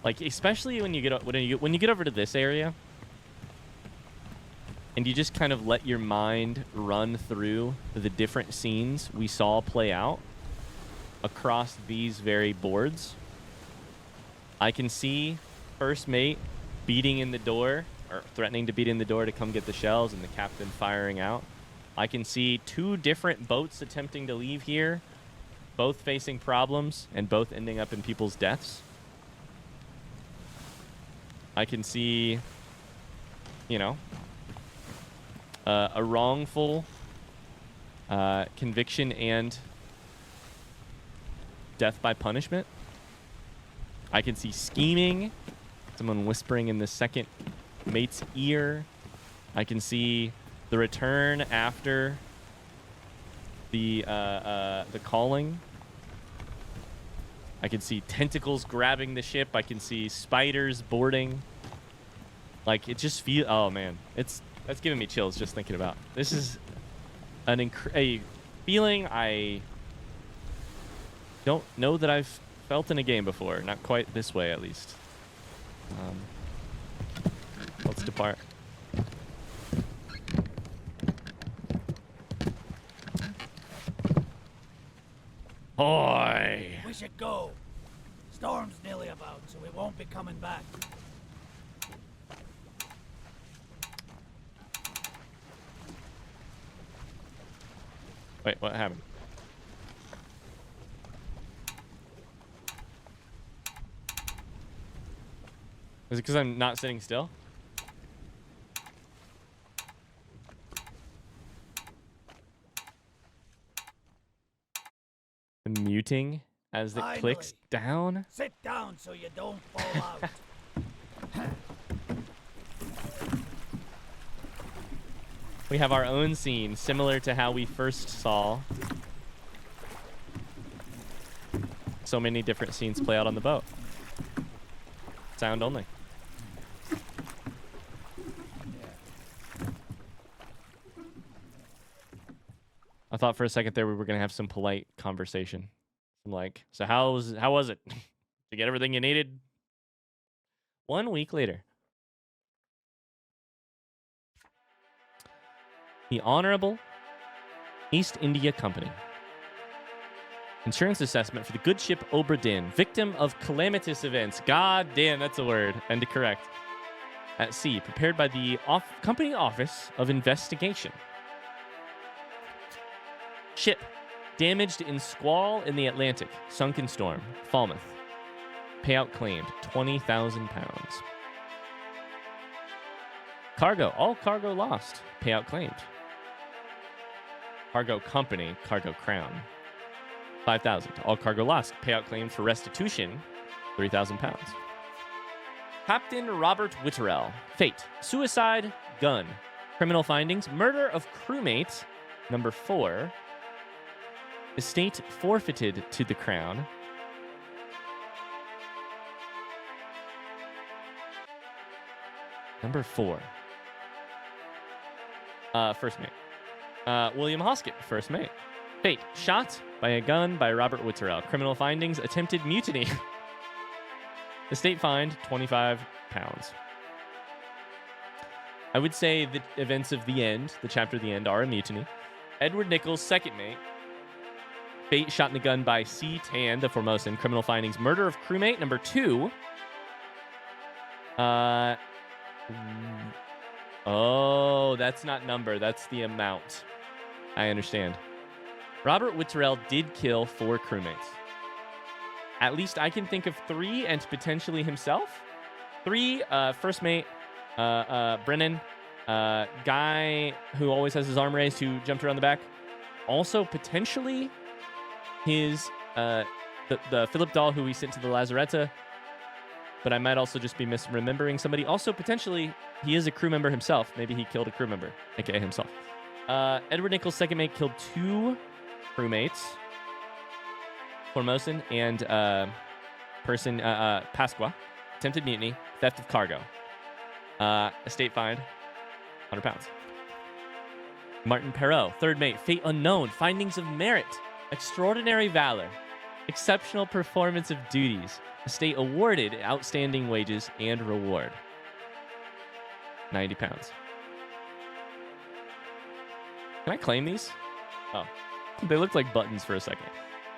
Like, especially when you get over to this area, and you just kind of let your mind run through the different scenes we saw play out across these very boards. I can see first mate beating in the door, or threatening to beat in the door to come get the shells, and the captain firing out. I can see two different boats attempting to leave here, both facing problems and both ending up in people's deaths. I can see, you know, a wrongful conviction and death by punishment. I can see scheming, someone whispering in the second mate's ear. I can see the return after the calling. I can see tentacles grabbing the ship. I can see spiders boarding. Like, it just feels... Oh, man. That's giving me chills just thinking about. This is a feeling I don't know that I've felt in a game before. Not quite this way, at least. Let's depart. Boy. We should go. Storm's nearly about, so we won't be coming back. Wait, what happened? Is it because I'm not sitting still? The muting as it clicks down? Sit down so you don't fall out. We have our own scene, similar to how we first saw so many different scenes play out on the boat. Sound only. I thought for a second there we were going to have some polite conversation. I'm like, so how was it? Did you get everything you needed? 1 week later. The Honorable East India Company. Insurance assessment for the good ship Obra Dinn, victim of calamitous events. God damn, that's a word. And to correct. At sea, prepared by the Company Office of Investigation. Ship damaged in squall in the Atlantic. Sunk in storm. Falmouth. Payout claimed. £20,000. Cargo. All cargo lost. Payout claimed. Cargo company. Cargo crown. 5,000. All cargo lost. Payout claimed for restitution. £3,000. Captain Robert Witterell. Fate. Suicide. Gun. Criminal findings. Murder of crewmate. Number 4. Estate forfeited to the crown. Number 4. First mate. William Hoskett, first mate. Fate. Shot by a gun by Robert Witterell. Criminal findings. Attempted mutiny. Estate fined, 25 pounds. I would say the events of the end, the chapter of the end, are a mutiny. Edward Nichols, second mate. Fate shot in the gun by C. Tan, the Formosan. Criminal findings, murder of crewmate. Number 2. Oh, that's not number. That's the amount. I understand. Robert Witterell did kill 4 crewmates. At least I can think of 3 and potentially himself. 3, first mate, Brennan, guy who always has his arm raised who jumped around the back. Also, potentially his, the Philip Dahl who we sent to the Lazaretta. But I might also just be misremembering somebody. Also, potentially, he is a crew member himself. Maybe he killed a crew member, aka himself. Edward Nichols' second mate killed 2 crewmates. Formosan and Pasqua. Attempted mutiny, theft of cargo. Estate fined, 100 pounds. Martin Perot, third mate, fate unknown, findings of merit, extraordinary valor, exceptional performance of duties, estate awarded, outstanding wages and reward. 90 pounds. Can I claim these? Oh, they looked like buttons for a second.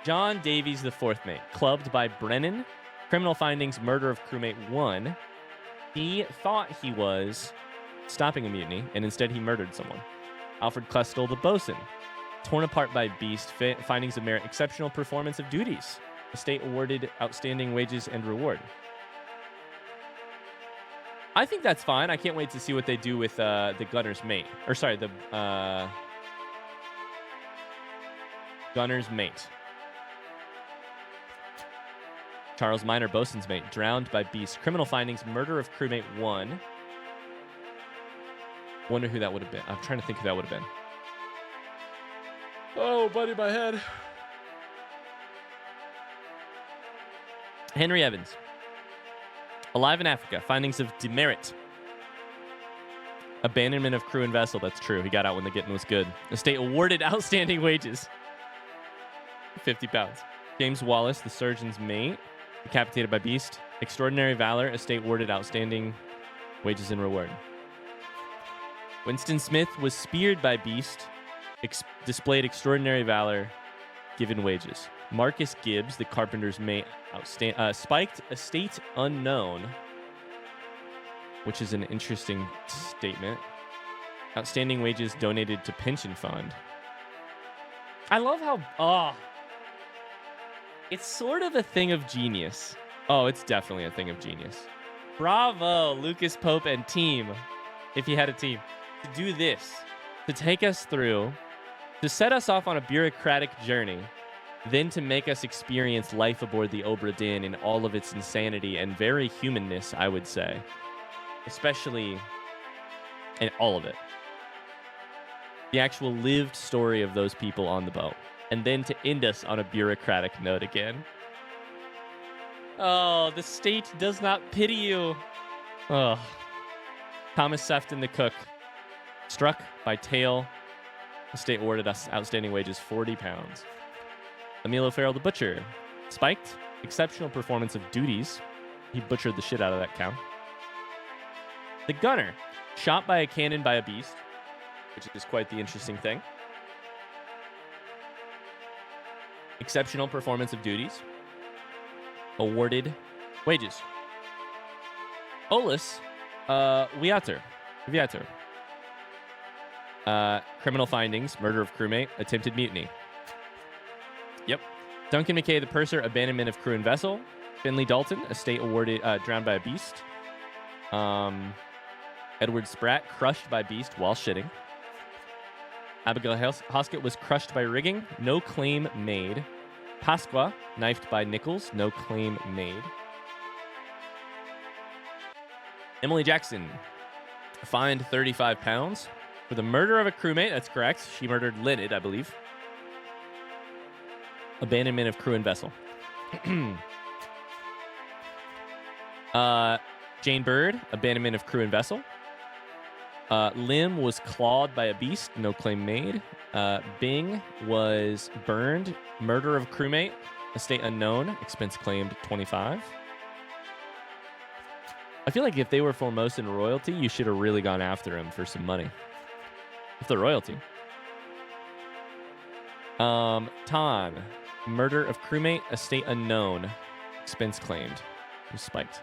John Davies, the fourth mate, clubbed by Brennan. Criminal findings, murder of crewmate 1. He thought he was stopping a mutiny, and instead he murdered someone. Alfred Klestel, the bosun, torn apart by beast. Findings of merit, exceptional performance of duties. Estate awarded, outstanding wages and reward. I think that's fine. I can't wait to see what they do with the gunner's mate. Or sorry, the gunner's mate. Charles Minor, bosun's mate, drowned by beast. Criminal findings, murder of crewmate 1. Wonder who that would have been. I'm trying to think who that would have been. Oh, buddy, my head. Henry Evans. Alive in Africa. Findings of demerit. Abandonment of crew and vessel. That's true. He got out when the getting was good. Estate awarded outstanding wages. 50 pounds. James Wallace, the surgeon's mate. Decapitated by beast. Extraordinary valor. Estate awarded outstanding wages and reward. Winston Smith was speared by beast. Displayed extraordinary valor. Given wages. Marcus Gibbs, the carpenter's mate. Spiked estate unknown. Which is an interesting statement. Outstanding wages donated to pension fund. I love how... It's sort of a thing of genius. Oh, it's definitely a thing of genius. Bravo, Lucas Pope and team. If he had a team. To do this. To take us through. To set us off on a bureaucratic journey. Then to make us experience life aboard the Obra Dinn in all of its insanity and very humanness, I would say. Especially in all of it. The actual lived story of those people on the boat. And then to end us on a bureaucratic note again. Oh, the state does not pity you. Oh. Thomas Sefton, the cook. Struck by tail. The state awarded us outstanding wages, 40 pounds. Emil O'Farrell, the butcher. Spiked. Exceptional performance of duties. He butchered the shit out of that cow. The gunner. Shot by a cannon by a beast. Which is quite the interesting thing. Exceptional performance of duties. Awarded wages. Olus Viator. Criminal findings, murder of crewmate, attempted mutiny. Yep. Duncan McKay, the purser, abandonment of crew and vessel. Finley Dalton, estate awarded, drowned by a beast. Edward Spratt, crushed by beast while shitting. Abigail Hoskett was crushed by rigging. No claim made. Pasqua, knifed by Nichols. No claim made. Emily Jackson, fined 35 pounds for the murder of a crewmate. That's correct. She murdered Leonard, I believe. Abandonment of crew and vessel. Jane Bird, abandonment of crew and vessel. Lim was clawed by a beast, no claim made. Bing was burned, murder of crewmate, estate unknown, expense claimed 25. I feel like if they were Formosan royalty, you should have really gone after them for some money. If they're royalty. Ton. Murder of crewmate, estate unknown. Expense claimed. Who's spiked.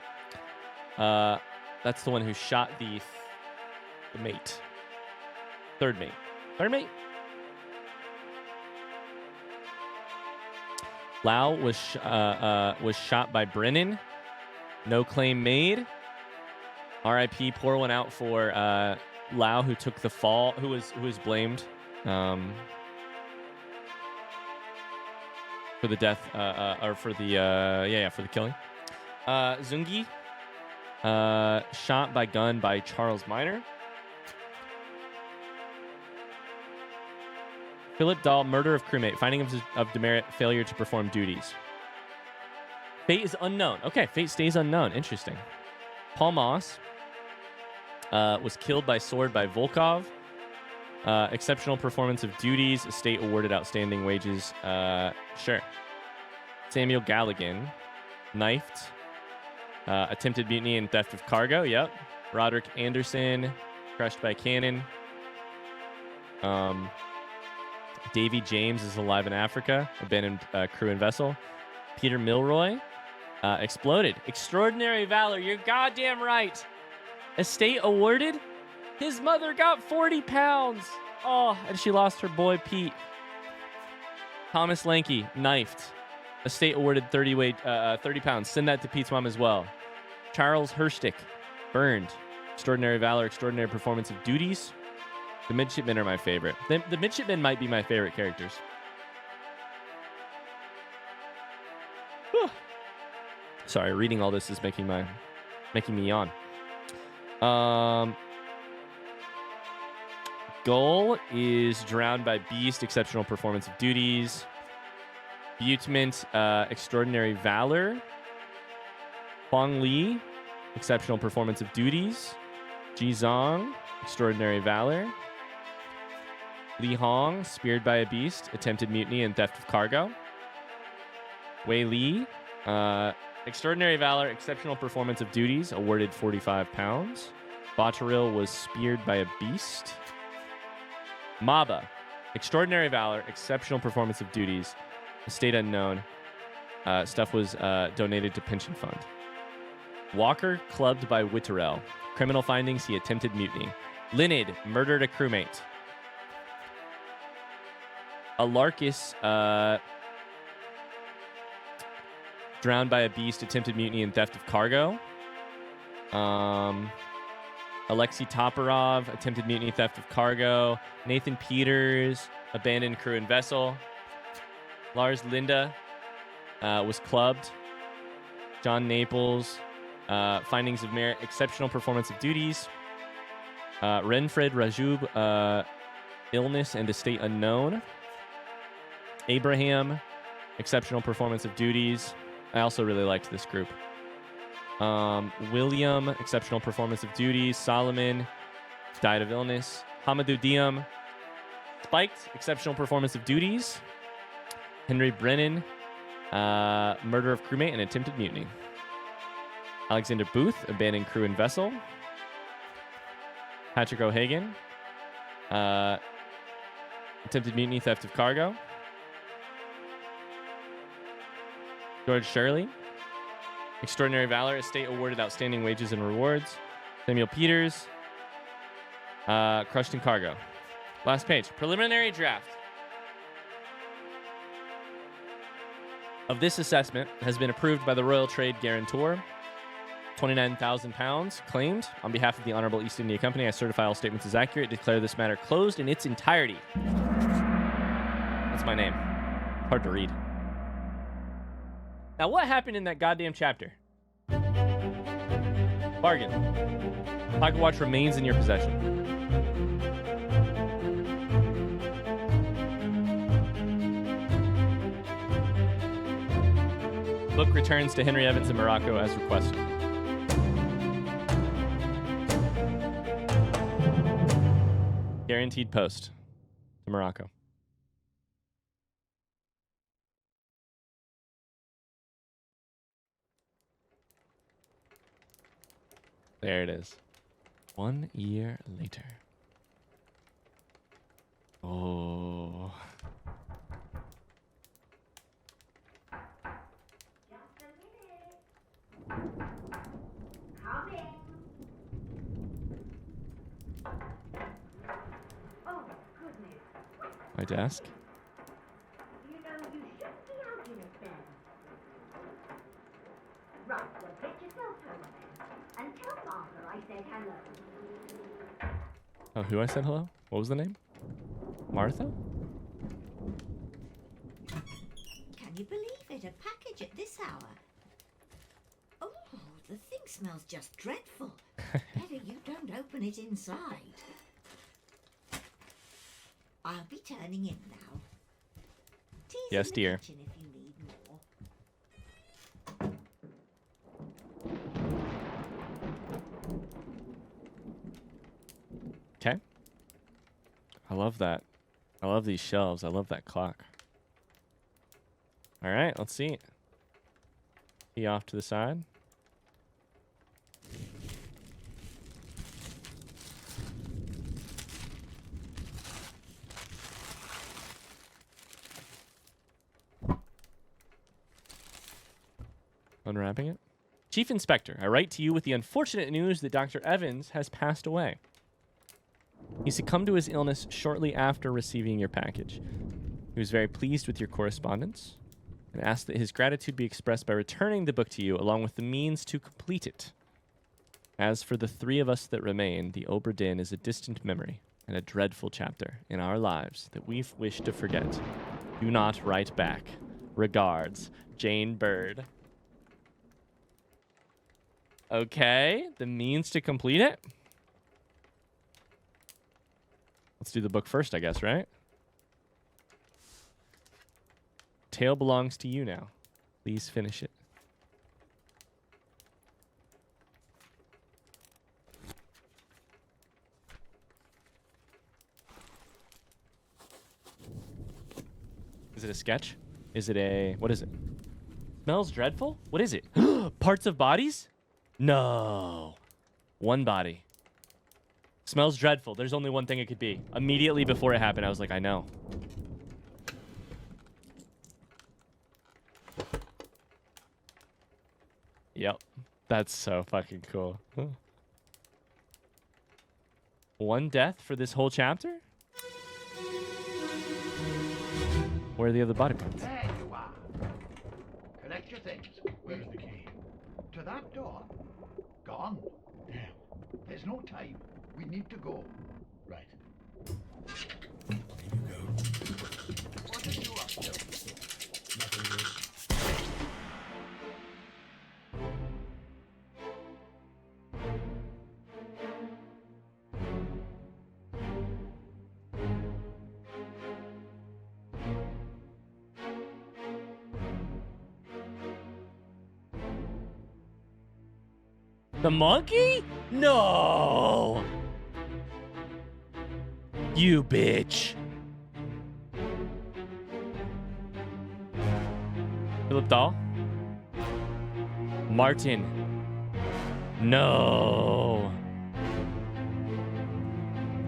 That's the one who shot the mate. Third mate. Third mate? Lau was shot by Brennan. No claim made. R.I.P. Pour one out for Lau, who took the fall, who was blamed for the death, or for the for the killing. Zungi, shot by gun by Charles Minor. Philip Dahl, murder of crewmate, finding of demerit, failure to perform duties. Fate is unknown. Okay, fate stays unknown. Interesting. Paul Moss was killed by sword by Volkov. Exceptional performance of duties. Estate awarded outstanding wages. Sure. Samuel Galligan, knifed. Attempted mutiny and theft of cargo. Yep. Roderick Anderson, crushed by cannon. Davy James is alive in Africa. Abandoned crew and vessel. Peter Milroy, exploded. Extraordinary valor. You're goddamn right. Estate awarded. His mother got 40 pounds. Oh, and she lost her boy Pete. Thomas Lanky, knifed. Estate awarded 30 pounds. Send that to Pete's mom as well. Charles Herstick, burned. Extraordinary valor, extraordinary performance of duties. The midshipmen are my favorite. The midshipmen might be my favorite characters. Whew. Sorry, reading all this is making me yawn. Gull is drowned by beast, exceptional performance of duties. Butement, extraordinary valor. Huang Li, exceptional performance of duties. Ji Zong, extraordinary valor. Li Hong, speared by a beast, attempted mutiny and theft of cargo. Wei Li, extraordinary valor, exceptional performance of duties, awarded 45 pounds. Botterill was speared by a beast. Maba, extraordinary valor, exceptional performance of duties, estate unknown. Stuff was donated to pension fund. Walker, clubbed by Witterell. Criminal findings, he attempted mutiny. Linid, murdered a crewmate. Alarcus, drowned by a beast, attempted mutiny and theft of cargo. Alexei Toporov, attempted mutiny, theft of cargo. Nathan Peters, abandoned crew and vessel. Lars Linda was clubbed. John Naples, findings of merit, exceptional performance of duties. Renfred Rajub, illness and estate unknown. Abraham, exceptional performance of duties. I also really liked this group. William, exceptional performance of duties. Solomon, died of illness. Hamadou Diem, spiked, exceptional performance of duties. Henry Brennan, murder of crewmate and attempted mutiny. Alexander Booth, abandoned crew and vessel. Patrick O'Hagan, attempted mutiny, theft of cargo. George Shirley, extraordinary valor, estate awarded outstanding wages and rewards. Samuel Peters, crushed in cargo. Last page, preliminary draft of this assessment has been approved by the Royal Trade Guarantor. 29,000 pounds claimed. On behalf of the Honorable East India Company, I certify all statements as accurate. Declare this matter closed in its entirety. That's my name. Hard to read. Now, what happened in that goddamn chapter? Bargain. Pocket watch remains in your possession. Book returns to Henry Evans in Morocco as requested. Guaranteed post to Morocco. There it is. 1 year later. Oh. Just a minute. Coming. Oh, goodness. My desk. You know, you should be out in it then. Right, well, get yourself home then. And tell Martha I said hello. Oh, who I said hello? What was the name? Martha? Can you believe it? A package at this hour. Oh, the thing smells just dreadful. Better you don't open it inside. I'll be turning in now. Tea's Yes, in the dear. kitchen if you need more. Okay. I love that. I love these shelves. I love that clock. All right, let's see. Key off to the side. Unwrapping it. Chief Inspector, I write to you with the unfortunate news that Dr. Evans has passed away. He succumbed to his illness shortly after receiving your package. He was very pleased with your correspondence and asked that his gratitude be expressed by returning the book to you along with the means to complete it. As for the three of us that remain, the Obra Dinn is a distant memory and a dreadful chapter in our lives that we wish to forget. Do not write back. Regards, Jane Bird. Okay, the means to complete it. Let's do the book first, I guess, right? Tale belongs to you now. Please finish it. Is it a sketch? Is it a... What is it? Smells dreadful? What is it? Parts of bodies? No. One body. Smells dreadful. There's only one thing it could be. Immediately before it happened, I was like, I know. Yep. That's so fucking cool. One death for this whole chapter? Where are the other body parts? There you are. Collect your things. Where's the key? To that door. Gone. Damn. There's no time. We need to go. Right. Here you go. What are you up to? Nothing good. The monkey? No! You bitch. Philip Dahl? Martin. No.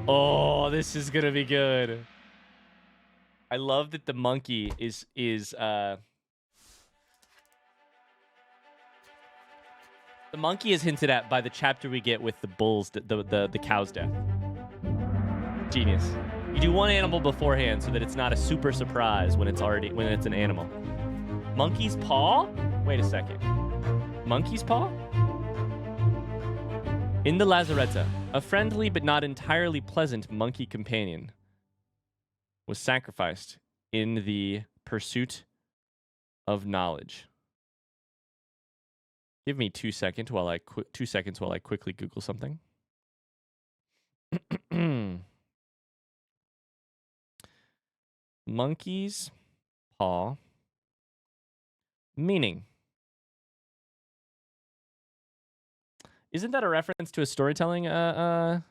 Oh, this is gonna be good. I love that the monkey is the monkey is hinted at by the chapter we get with the bull's the cow's death. Genius. You do one animal beforehand so that it's not a super surprise when it's an animal. Monkey's paw? Wait a second. Monkey's paw? In the Lazaretta, a friendly but not entirely pleasant monkey companion was sacrificed in the pursuit of knowledge. Give me 2 seconds while I quickly Google something. Monkey's paw meaning. Isn't that a reference to a storytelling the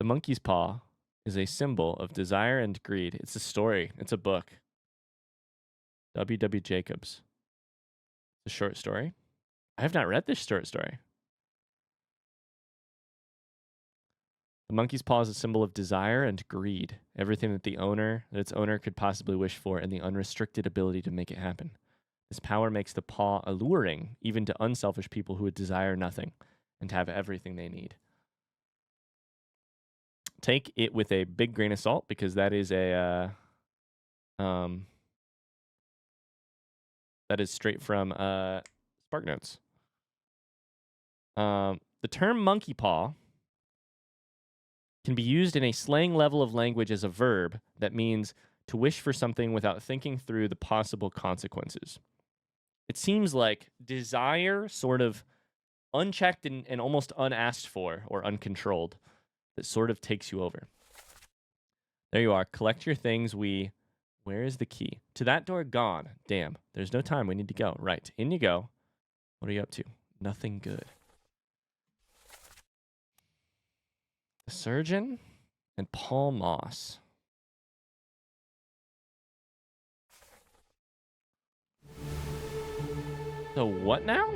monkey's paw is a symbol of desire and greed. It's a story. It's a book. W. W. Jacobs. It's a short story. I have not read this short story. The monkey's paw is a symbol of desire and greed. Everything that its owner could possibly wish for, and the unrestricted ability to make it happen. This power makes the paw alluring, even to unselfish people who would desire nothing and have everything they need. Take it with a big grain of salt, because that is that is straight from Spark Notes. The term monkey paw can be used in a slang level of language as a verb that means to wish for something without thinking through the possible consequences. It seems like desire, sort of unchecked and almost unasked for or uncontrolled, that sort of takes you over. There you are. Collect your things. Where is the key? To that door, gone. Damn. There's no time. We need to go. Right. In you go. What are you up to? Nothing good. The surgeon and Paul Moss. So what now?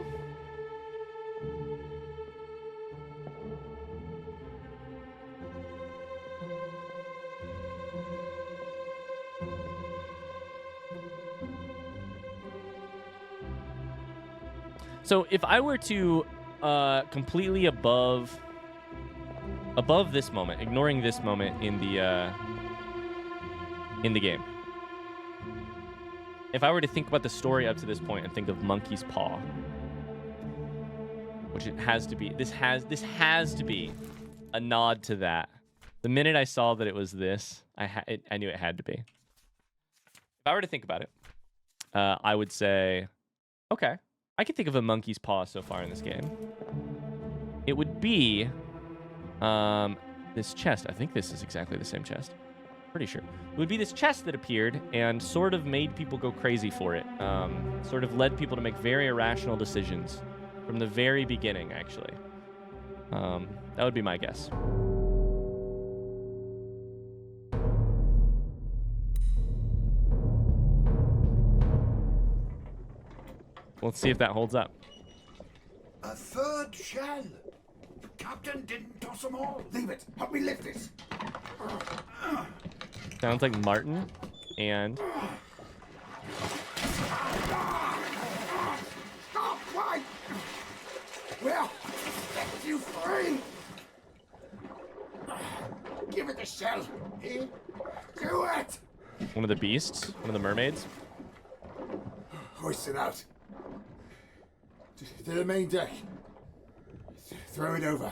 So if I were to completely above this moment, ignoring this moment in the game, if I were to think about the story up to this point and think of Monkey's Paw, which it has to be, this has to be a nod to that. The minute I saw that it was this, I knew it had to be. If I were to think about it, I would say, okay, I can think of a monkey's paw so far in this game. It would be this chest. I think this is exactly the same chest. Pretty sure. It would be this chest that appeared and sort of made people go crazy for it. Sort of led people to make very irrational decisions from the very beginning, actually. That would be my guess. Let's see if that holds up. A third shell. Captain didn't toss them all. Leave it. Help me lift it. Sounds like Martin and... Stop, why? Well, set you free. Give it the shell. Here. Do it. One of the beasts? One of the mermaids? Hoist it out. To the main deck. Throw it over.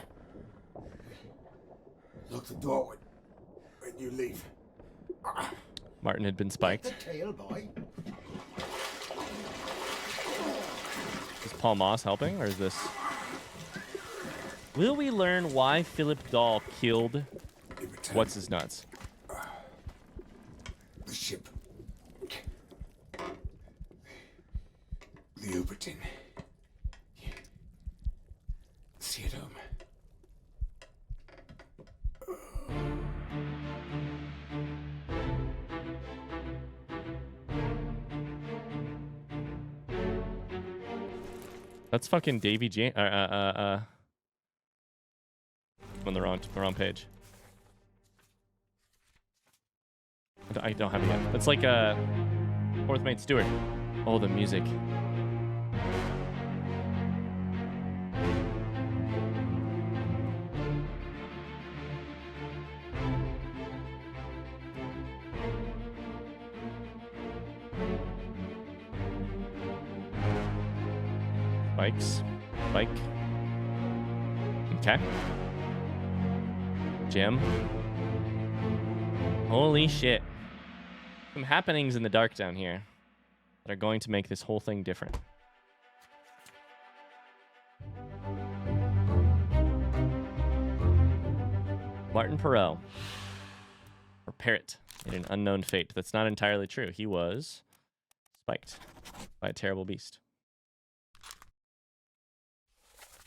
Lock the door when you leave. Martin had been spiked. The tail, boy. Is Paul Moss helping, or is this... Will we learn why Philip Dahl killed What's-His-Nuts? The ship. The Obra Dinn. See it home. That's fucking Davy J. I'm on the wrong page. I don't have it yet. That's like Fourth Mate Stewart. Oh, the music. Spikes. Spike. Okay. Jim. Holy shit. Some happenings in the dark down here that are going to make this whole thing different. Martin Perot. Or Parrot in an unknown fate. That's not entirely true. He was spiked by a terrible beast.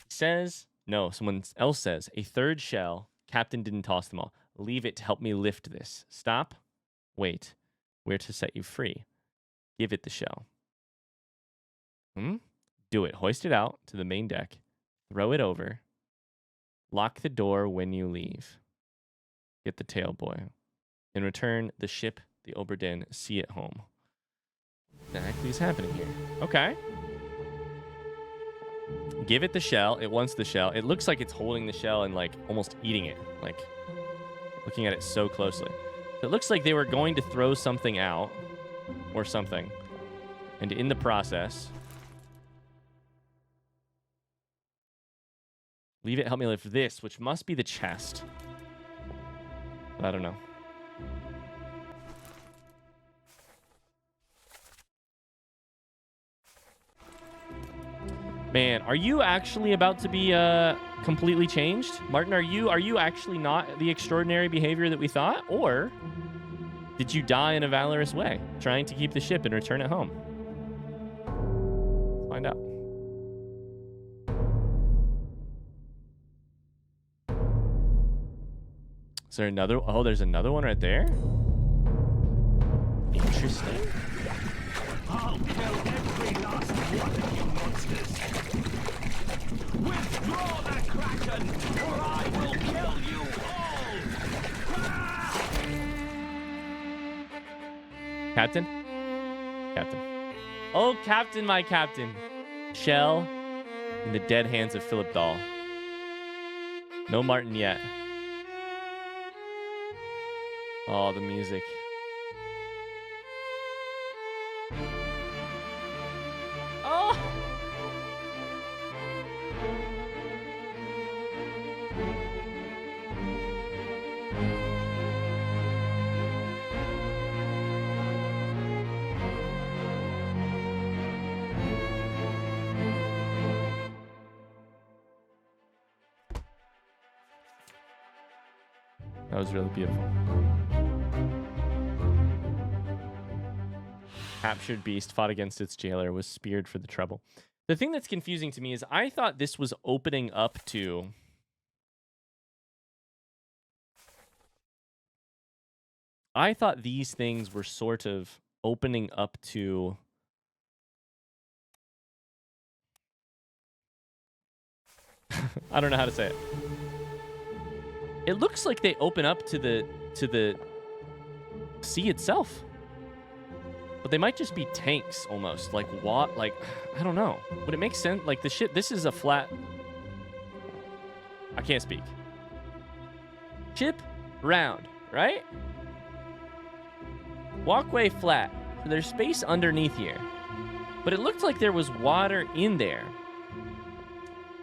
Says, no, someone else says, a third shell, Captain didn't toss them all. Leave it to help me lift this. Stop. Wait. Where to set you free. Give it the shell. Do it. Hoist it out to the main deck. Throw it over. Lock the door when you leave. Get the tail boy. In return, the ship, the Obra Dinn, see it home. What exactly is happening here? Okay. Give it the shell. It wants the shell. It looks like it's holding the shell and like almost eating it. Like looking at it so closely. It looks like they were going to throw something out or something. And in the process, leave it, help me lift this, which must be the chest. I don't know. Man, are you actually about to be completely changed? Martin, are you actually not the extraordinary behavior that we thought? Or did you die in a valorous way, trying to keep the ship and return it home? Let's find out. Is there another? Oh, there's another one right there. Interesting. I'll kill every last one of you monsters. Withdraw the Kraken, or I will kill you all! Captain? Captain. Oh, Captain, my Captain. Shell in the dead hands of Philip Dahl. No Martin yet. Oh, the music. Oh! That was really beautiful. Captured beast, fought against its jailer, was speared for the trouble. The thing that's confusing to me is I thought this was opening up to... I thought these things were sort of opening up to... I don't know how to say it. It looks like they open up to the sea itself. But they might just be tanks almost. Like what? Like, I don't know. Would it make sense? Like the ship, this is a flat... I can't speak. Ship, round, right? Walkway flat. So there's space underneath here. But it looked like there was water in there.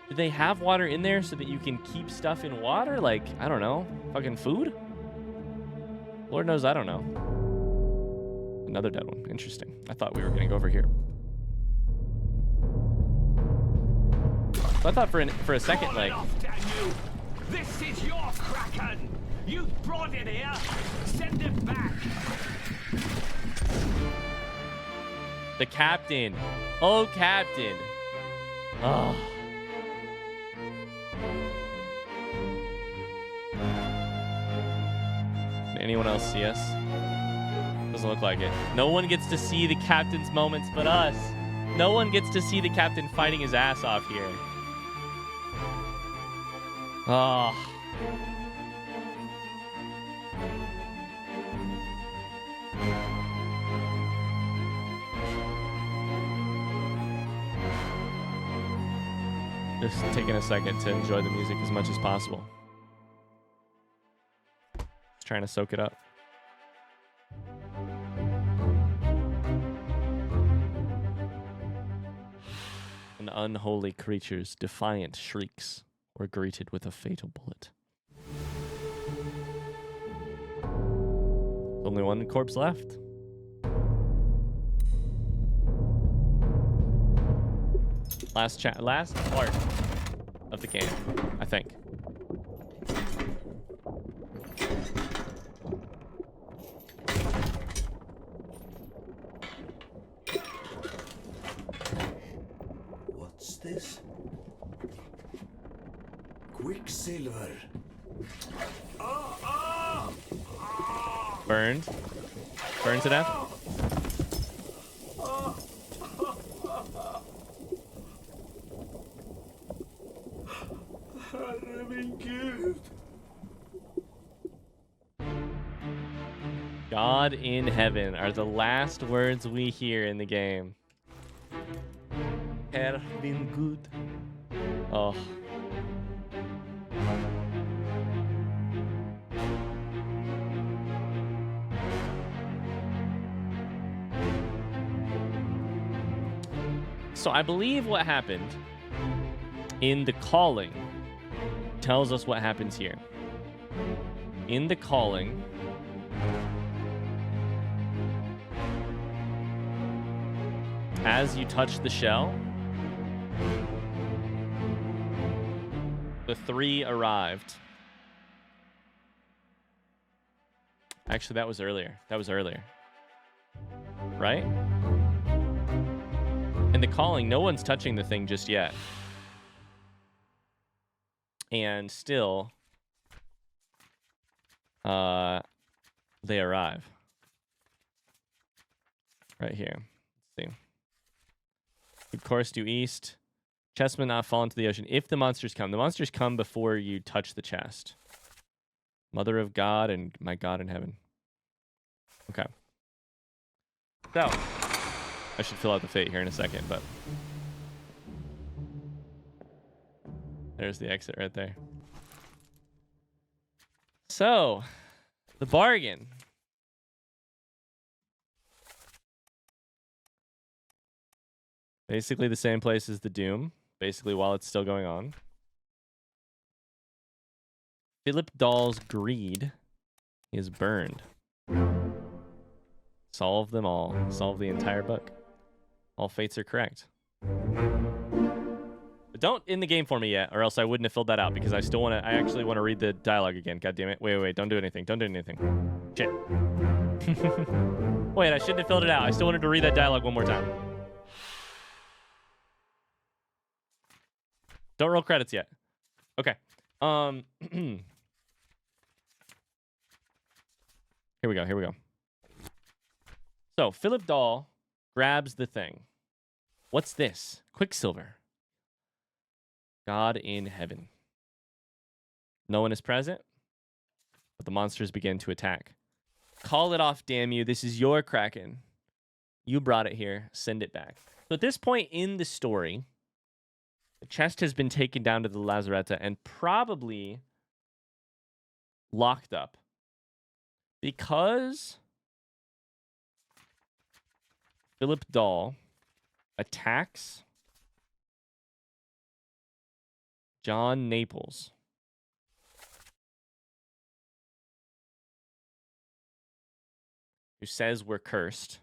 Do they have water in there so that you can keep stuff in water? Like, I don't know. Fucking food? Lord knows I don't know. Another dead one. Interesting. I thought we were going to go over here. So I thought for a second, like... This is your Kraken! You brought it here! Send it back! The captain. Oh, captain. Oh. Anyone else see us? Doesn't look like it. No one gets to see the captain's moments but us. No one gets to see the captain fighting his ass off here. Oh. Just taking a second to enjoy the music as much as possible. Just trying to soak it up. And unholy creatures' defiant shrieks were greeted with a fatal bullet. Only one corpse left. Last part of the game, I think. What's this? Quicksilver. Burned. Burned to death. God in heaven are the last words we hear in the game. Herr been good. Oh. So I believe what happened in the calling tells us what happens here. In the calling, as you touch the shell, the 3 arrived. Actually, that was earlier. Right? In the calling, no one's touching the thing just yet. And still, they arrive. Right here. Let's see. Keep course due east. Chest may not fall into the ocean if the monsters come. The monsters come before you touch the chest. Mother of God and my God in heaven. Okay. So, I should fill out the fate here in a second, but there's the exit right there. So, the bargain. Basically the same place as the Doom. Basically while it's still going on. Philip Dahl's greed is burned. Solve them all. Solve the entire book. All fates are correct. But don't in the game for me yet, or else I wouldn't have filled that out because I still want to. I actually want to read the dialogue again. God damn it! Wait! Don't do anything. Don't do anything. Shit. Wait! I shouldn't have filled it out. I still wanted to read that dialogue one more time. Don't roll credits yet. Okay. Here we go. So, Philip Dahl grabs the thing. What's this? Quicksilver. God in heaven. No one is present, but the monsters begin to attack. Call it off, damn you. This is your Kraken. You brought it here. Send it back. So at this point in the story, the chest has been taken down to the Lazaretta and probably locked up because Philip Dahl attacks John Naples. Who says we're cursed.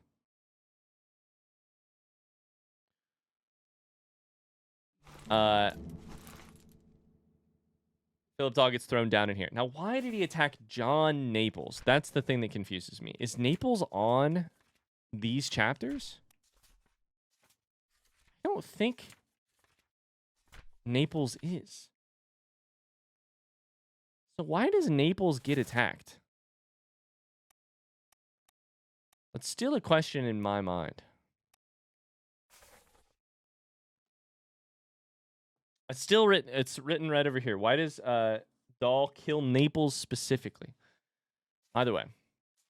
Philip Dahl gets thrown down in here. Now, why did he attack John Naples? That's the thing that confuses me. Is Naples on these chapters? I don't think Naples is. So why does Naples get attacked? That's still a question in my mind. It's written right over here. Why does Dahl kill Naples specifically? Either way,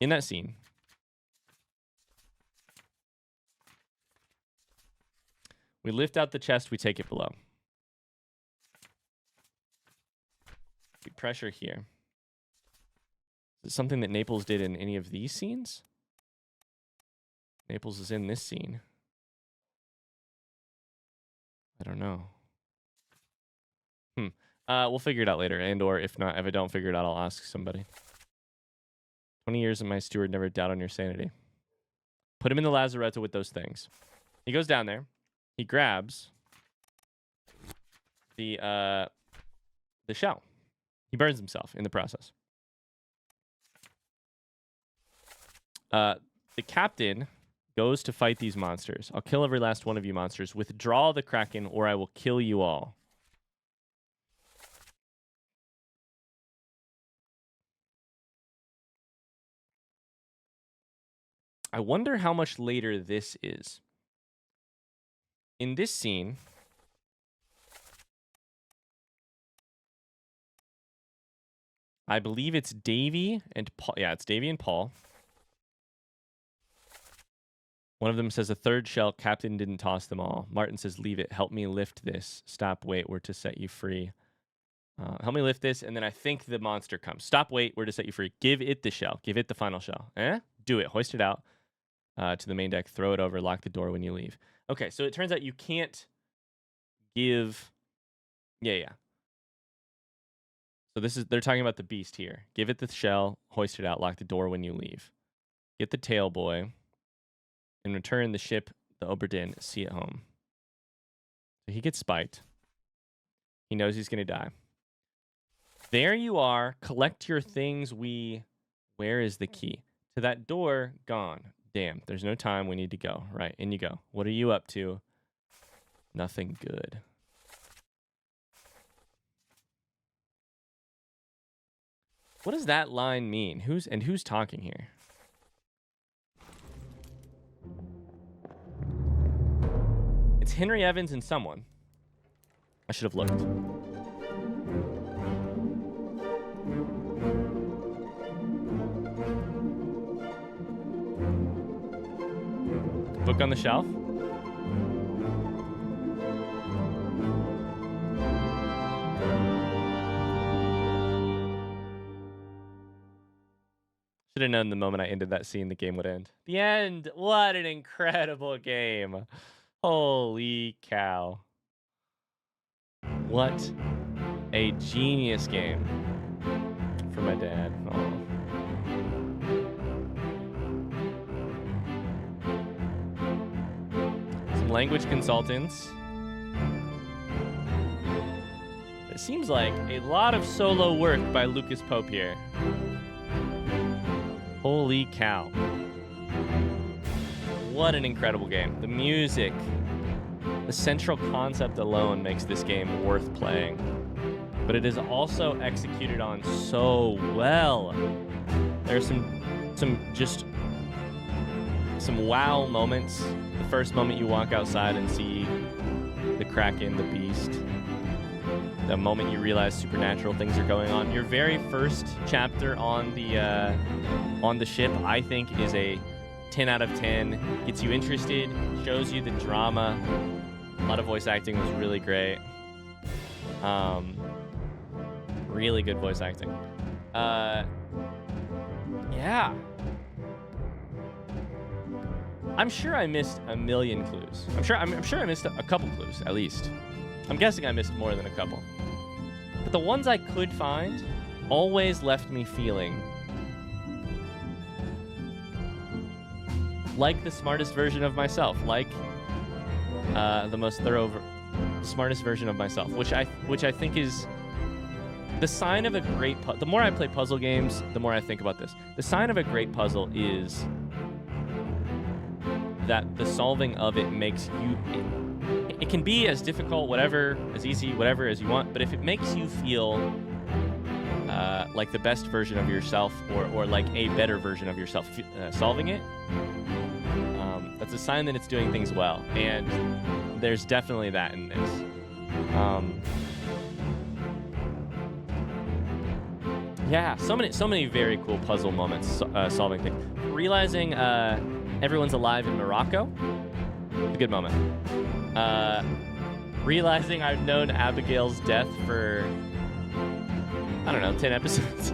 in that scene, we lift out the chest, we take it below. We pressure here. Is it something that Naples did in any of these scenes? Naples is in this scene. I don't know. We'll figure it out later, and or if not, if I don't figure it out, I'll ask somebody. 20 years of my steward, never doubt on your sanity. Put him in the Lazaretta with those things. He goes down there. He grabs the shell. He burns himself in the process. The captain goes to fight these monsters. I'll kill every last one of you monsters. Withdraw the Kraken, or I will kill you all. I wonder how much later this is. In this scene, I believe it's Davy and Paul. Yeah, it's Davy and Paul. One of them says a third shell. Captain didn't toss them all. Martin says, leave it. Help me lift this. Stop, wait. We're to set you free. Help me lift this. And then I think the monster comes. Stop, wait. We're to set you free. Give it the shell. Give it the final shell. Do it. Hoist it out to the main deck. Throw it over. Lock the door when you leave. Okay, so it turns out you can't give... Yeah. So they're talking about the beast here. Give it the shell. Hoist it out. Lock the door when you leave. Get the tail boy. In return, the ship, the Obra Dinn, see it home. So he gets spiked. He knows he's going to die. There you are. Collect your things. Where is the key? To that door, gone. Damn, there's no time. We need to go. Right, in you go. What are you up to? Nothing good. What does that line mean? Who's talking here? It's Henry Evans and someone. I should have looked. Book on the shelf. Should have known the moment I ended that scene, the game would end. The end. What an incredible game. Holy cow. What a genius game for my dad. Oh. Some language consultants. It seems like a lot of solo work by Lucas Pope here. Holy cow. What an incredible game. The music, the central concept alone makes this game worth playing. But it is also executed on so well. There's some wow moments. The first moment you walk outside and see the Kraken, the beast. The moment you realize supernatural things are going on. Your very first chapter on the ship, I think, is a 10 out of 10. Gets you interested, shows you the drama. A lot of voice acting was really great. Really good voice acting. Yeah. I'm sure I missed a million clues. I'm sure I missed a couple clues, at least. I'm guessing I missed more than a couple. But the ones I could find always left me feeling like the smartest version of myself, like the most thorough, smartest version of myself, which I think is the sign of a great puzzle. The more I play puzzle games, the more I think about this. The sign of a great puzzle is that the solving of it makes you... It can be as difficult, whatever, as easy, whatever as you want, but if it makes you feel like the best version of yourself or like a better version of yourself solving it, that's a sign that it's doing things well. And there's definitely that in this. Yeah, so many very cool puzzle moments solving things. Realizing everyone's alive in Morocco, a good moment. Realizing I've known Abigail's death for, I don't know, 10 episodes.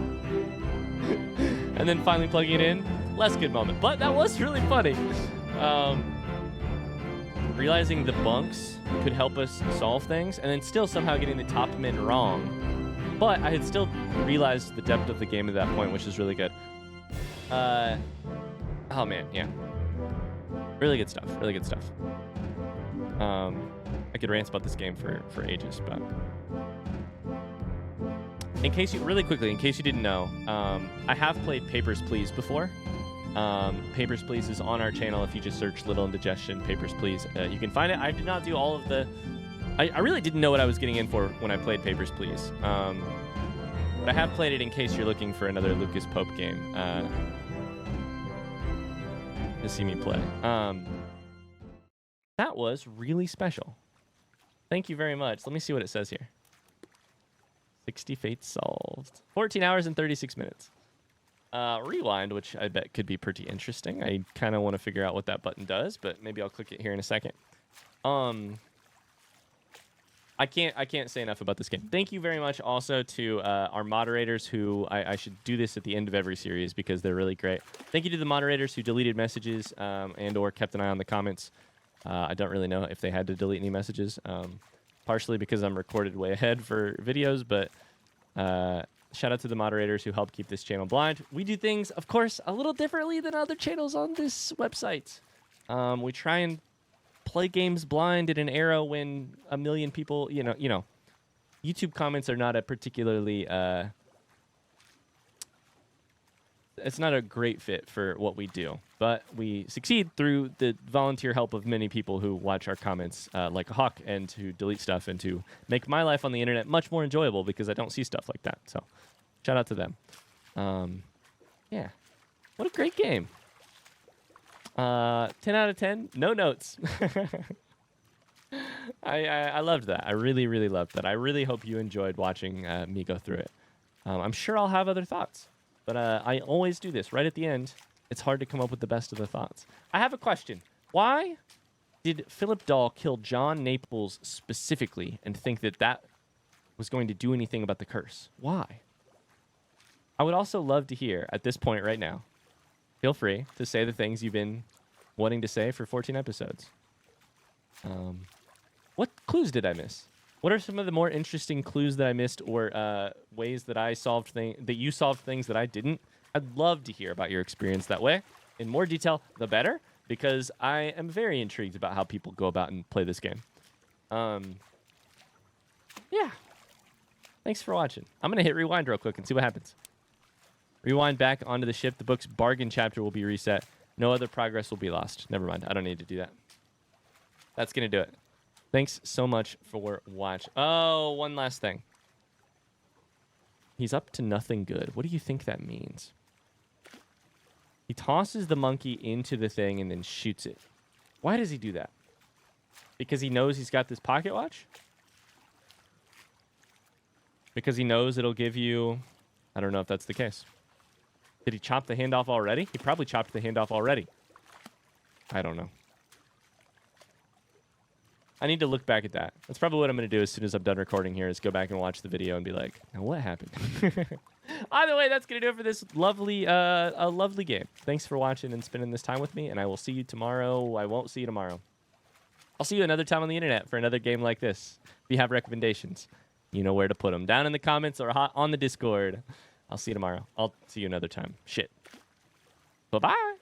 And then finally plugging it in, less good moment. But that was really funny. Realizing the bunks could help us solve things, and then still somehow getting the topmen wrong. But I had still realized the depth of the game at that point, which is really good. Oh man, yeah. Really good stuff, really good stuff. I could rant about this game for ages, but in case you didn't know, I have played Papers, Please before. Papers, Please is on our channel. If you just search Little Indigestion, Papers, Please, you can find it. I did not do all of the... I really didn't know what I was getting in for when I played Papers, Please. But I have played it in case you're looking for another Lucas Pope game. to see me play. That was really special. Thank you very much. Let me see what it says here. 60 fates solved. 14 hours and 36 minutes. Rewind, which I bet could be pretty interesting. I kind of want to figure out what that button does, but maybe I'll click it here in a second. I can't say enough about this game. Thank you very much also to our moderators who I should do this at the end of every series because they're really great. Thank you to the moderators who deleted messages and or kept an eye on the comments. I don't really know if they had to delete any messages, partially because I'm recorded way ahead for videos, but shout out to the moderators who help keep this channel blind. We do things, of course, a little differently than other channels on this website. We try and play games blind in an era when a million people, you know, YouTube comments are not a particularly, it's not a great fit for what we do, but we succeed through the volunteer help of many people who watch our comments like a hawk and to delete stuff and to make my life on the internet much more enjoyable because I don't see stuff like that. So shout out to them. Yeah, what a great game. 10 out of 10, no notes. I loved that. I really, really loved that. I really hope you enjoyed watching me go through it. I'm sure I'll have other thoughts, but I always do this right at the end. It's hard to come up with the best of the thoughts. I have a question. Why did Philip Dahl kill John Naples specifically and think that that was going to do anything about the curse? Why? I would also love to hear at this point right now. Feel free to say the things you've been wanting to say for 14 episodes. What clues did I miss? What are some of the more interesting clues that I missed or ways that I solved that you solved things that I didn't? I'd love to hear about your experience that way. In more detail, the better, because I am very intrigued about how people go about and play this game. Yeah. Thanks for watching. I'm going to hit rewind real quick and see what happens. Rewind back onto the ship. The book's bargain chapter will be reset. No other progress will be lost. Never mind. I don't need to do that. That's going to do it. Thanks so much for watching. Oh, one last thing. He's up to nothing good. What do you think that means? He tosses the monkey into the thing and then shoots it. Why does he do that? Because he knows he's got this pocket watch? Because he knows it'll give you... I don't know if that's the case. Did he chop the hand off already? He probably chopped the hand off already. I don't know. I need to look back at that. That's probably what I'm going to do as soon as I'm done recording here is go back and watch the video and be like, now what happened? Either way, that's going to do it for this lovely game. Thanks for watching and spending this time with me, and I will see you tomorrow. I won't see you tomorrow. I'll see you another time on the internet for another game like this. If you have recommendations, you know where to put them. Down in the comments or on the Discord. I'll see you tomorrow. I'll see you another time. Shit. Bye-bye.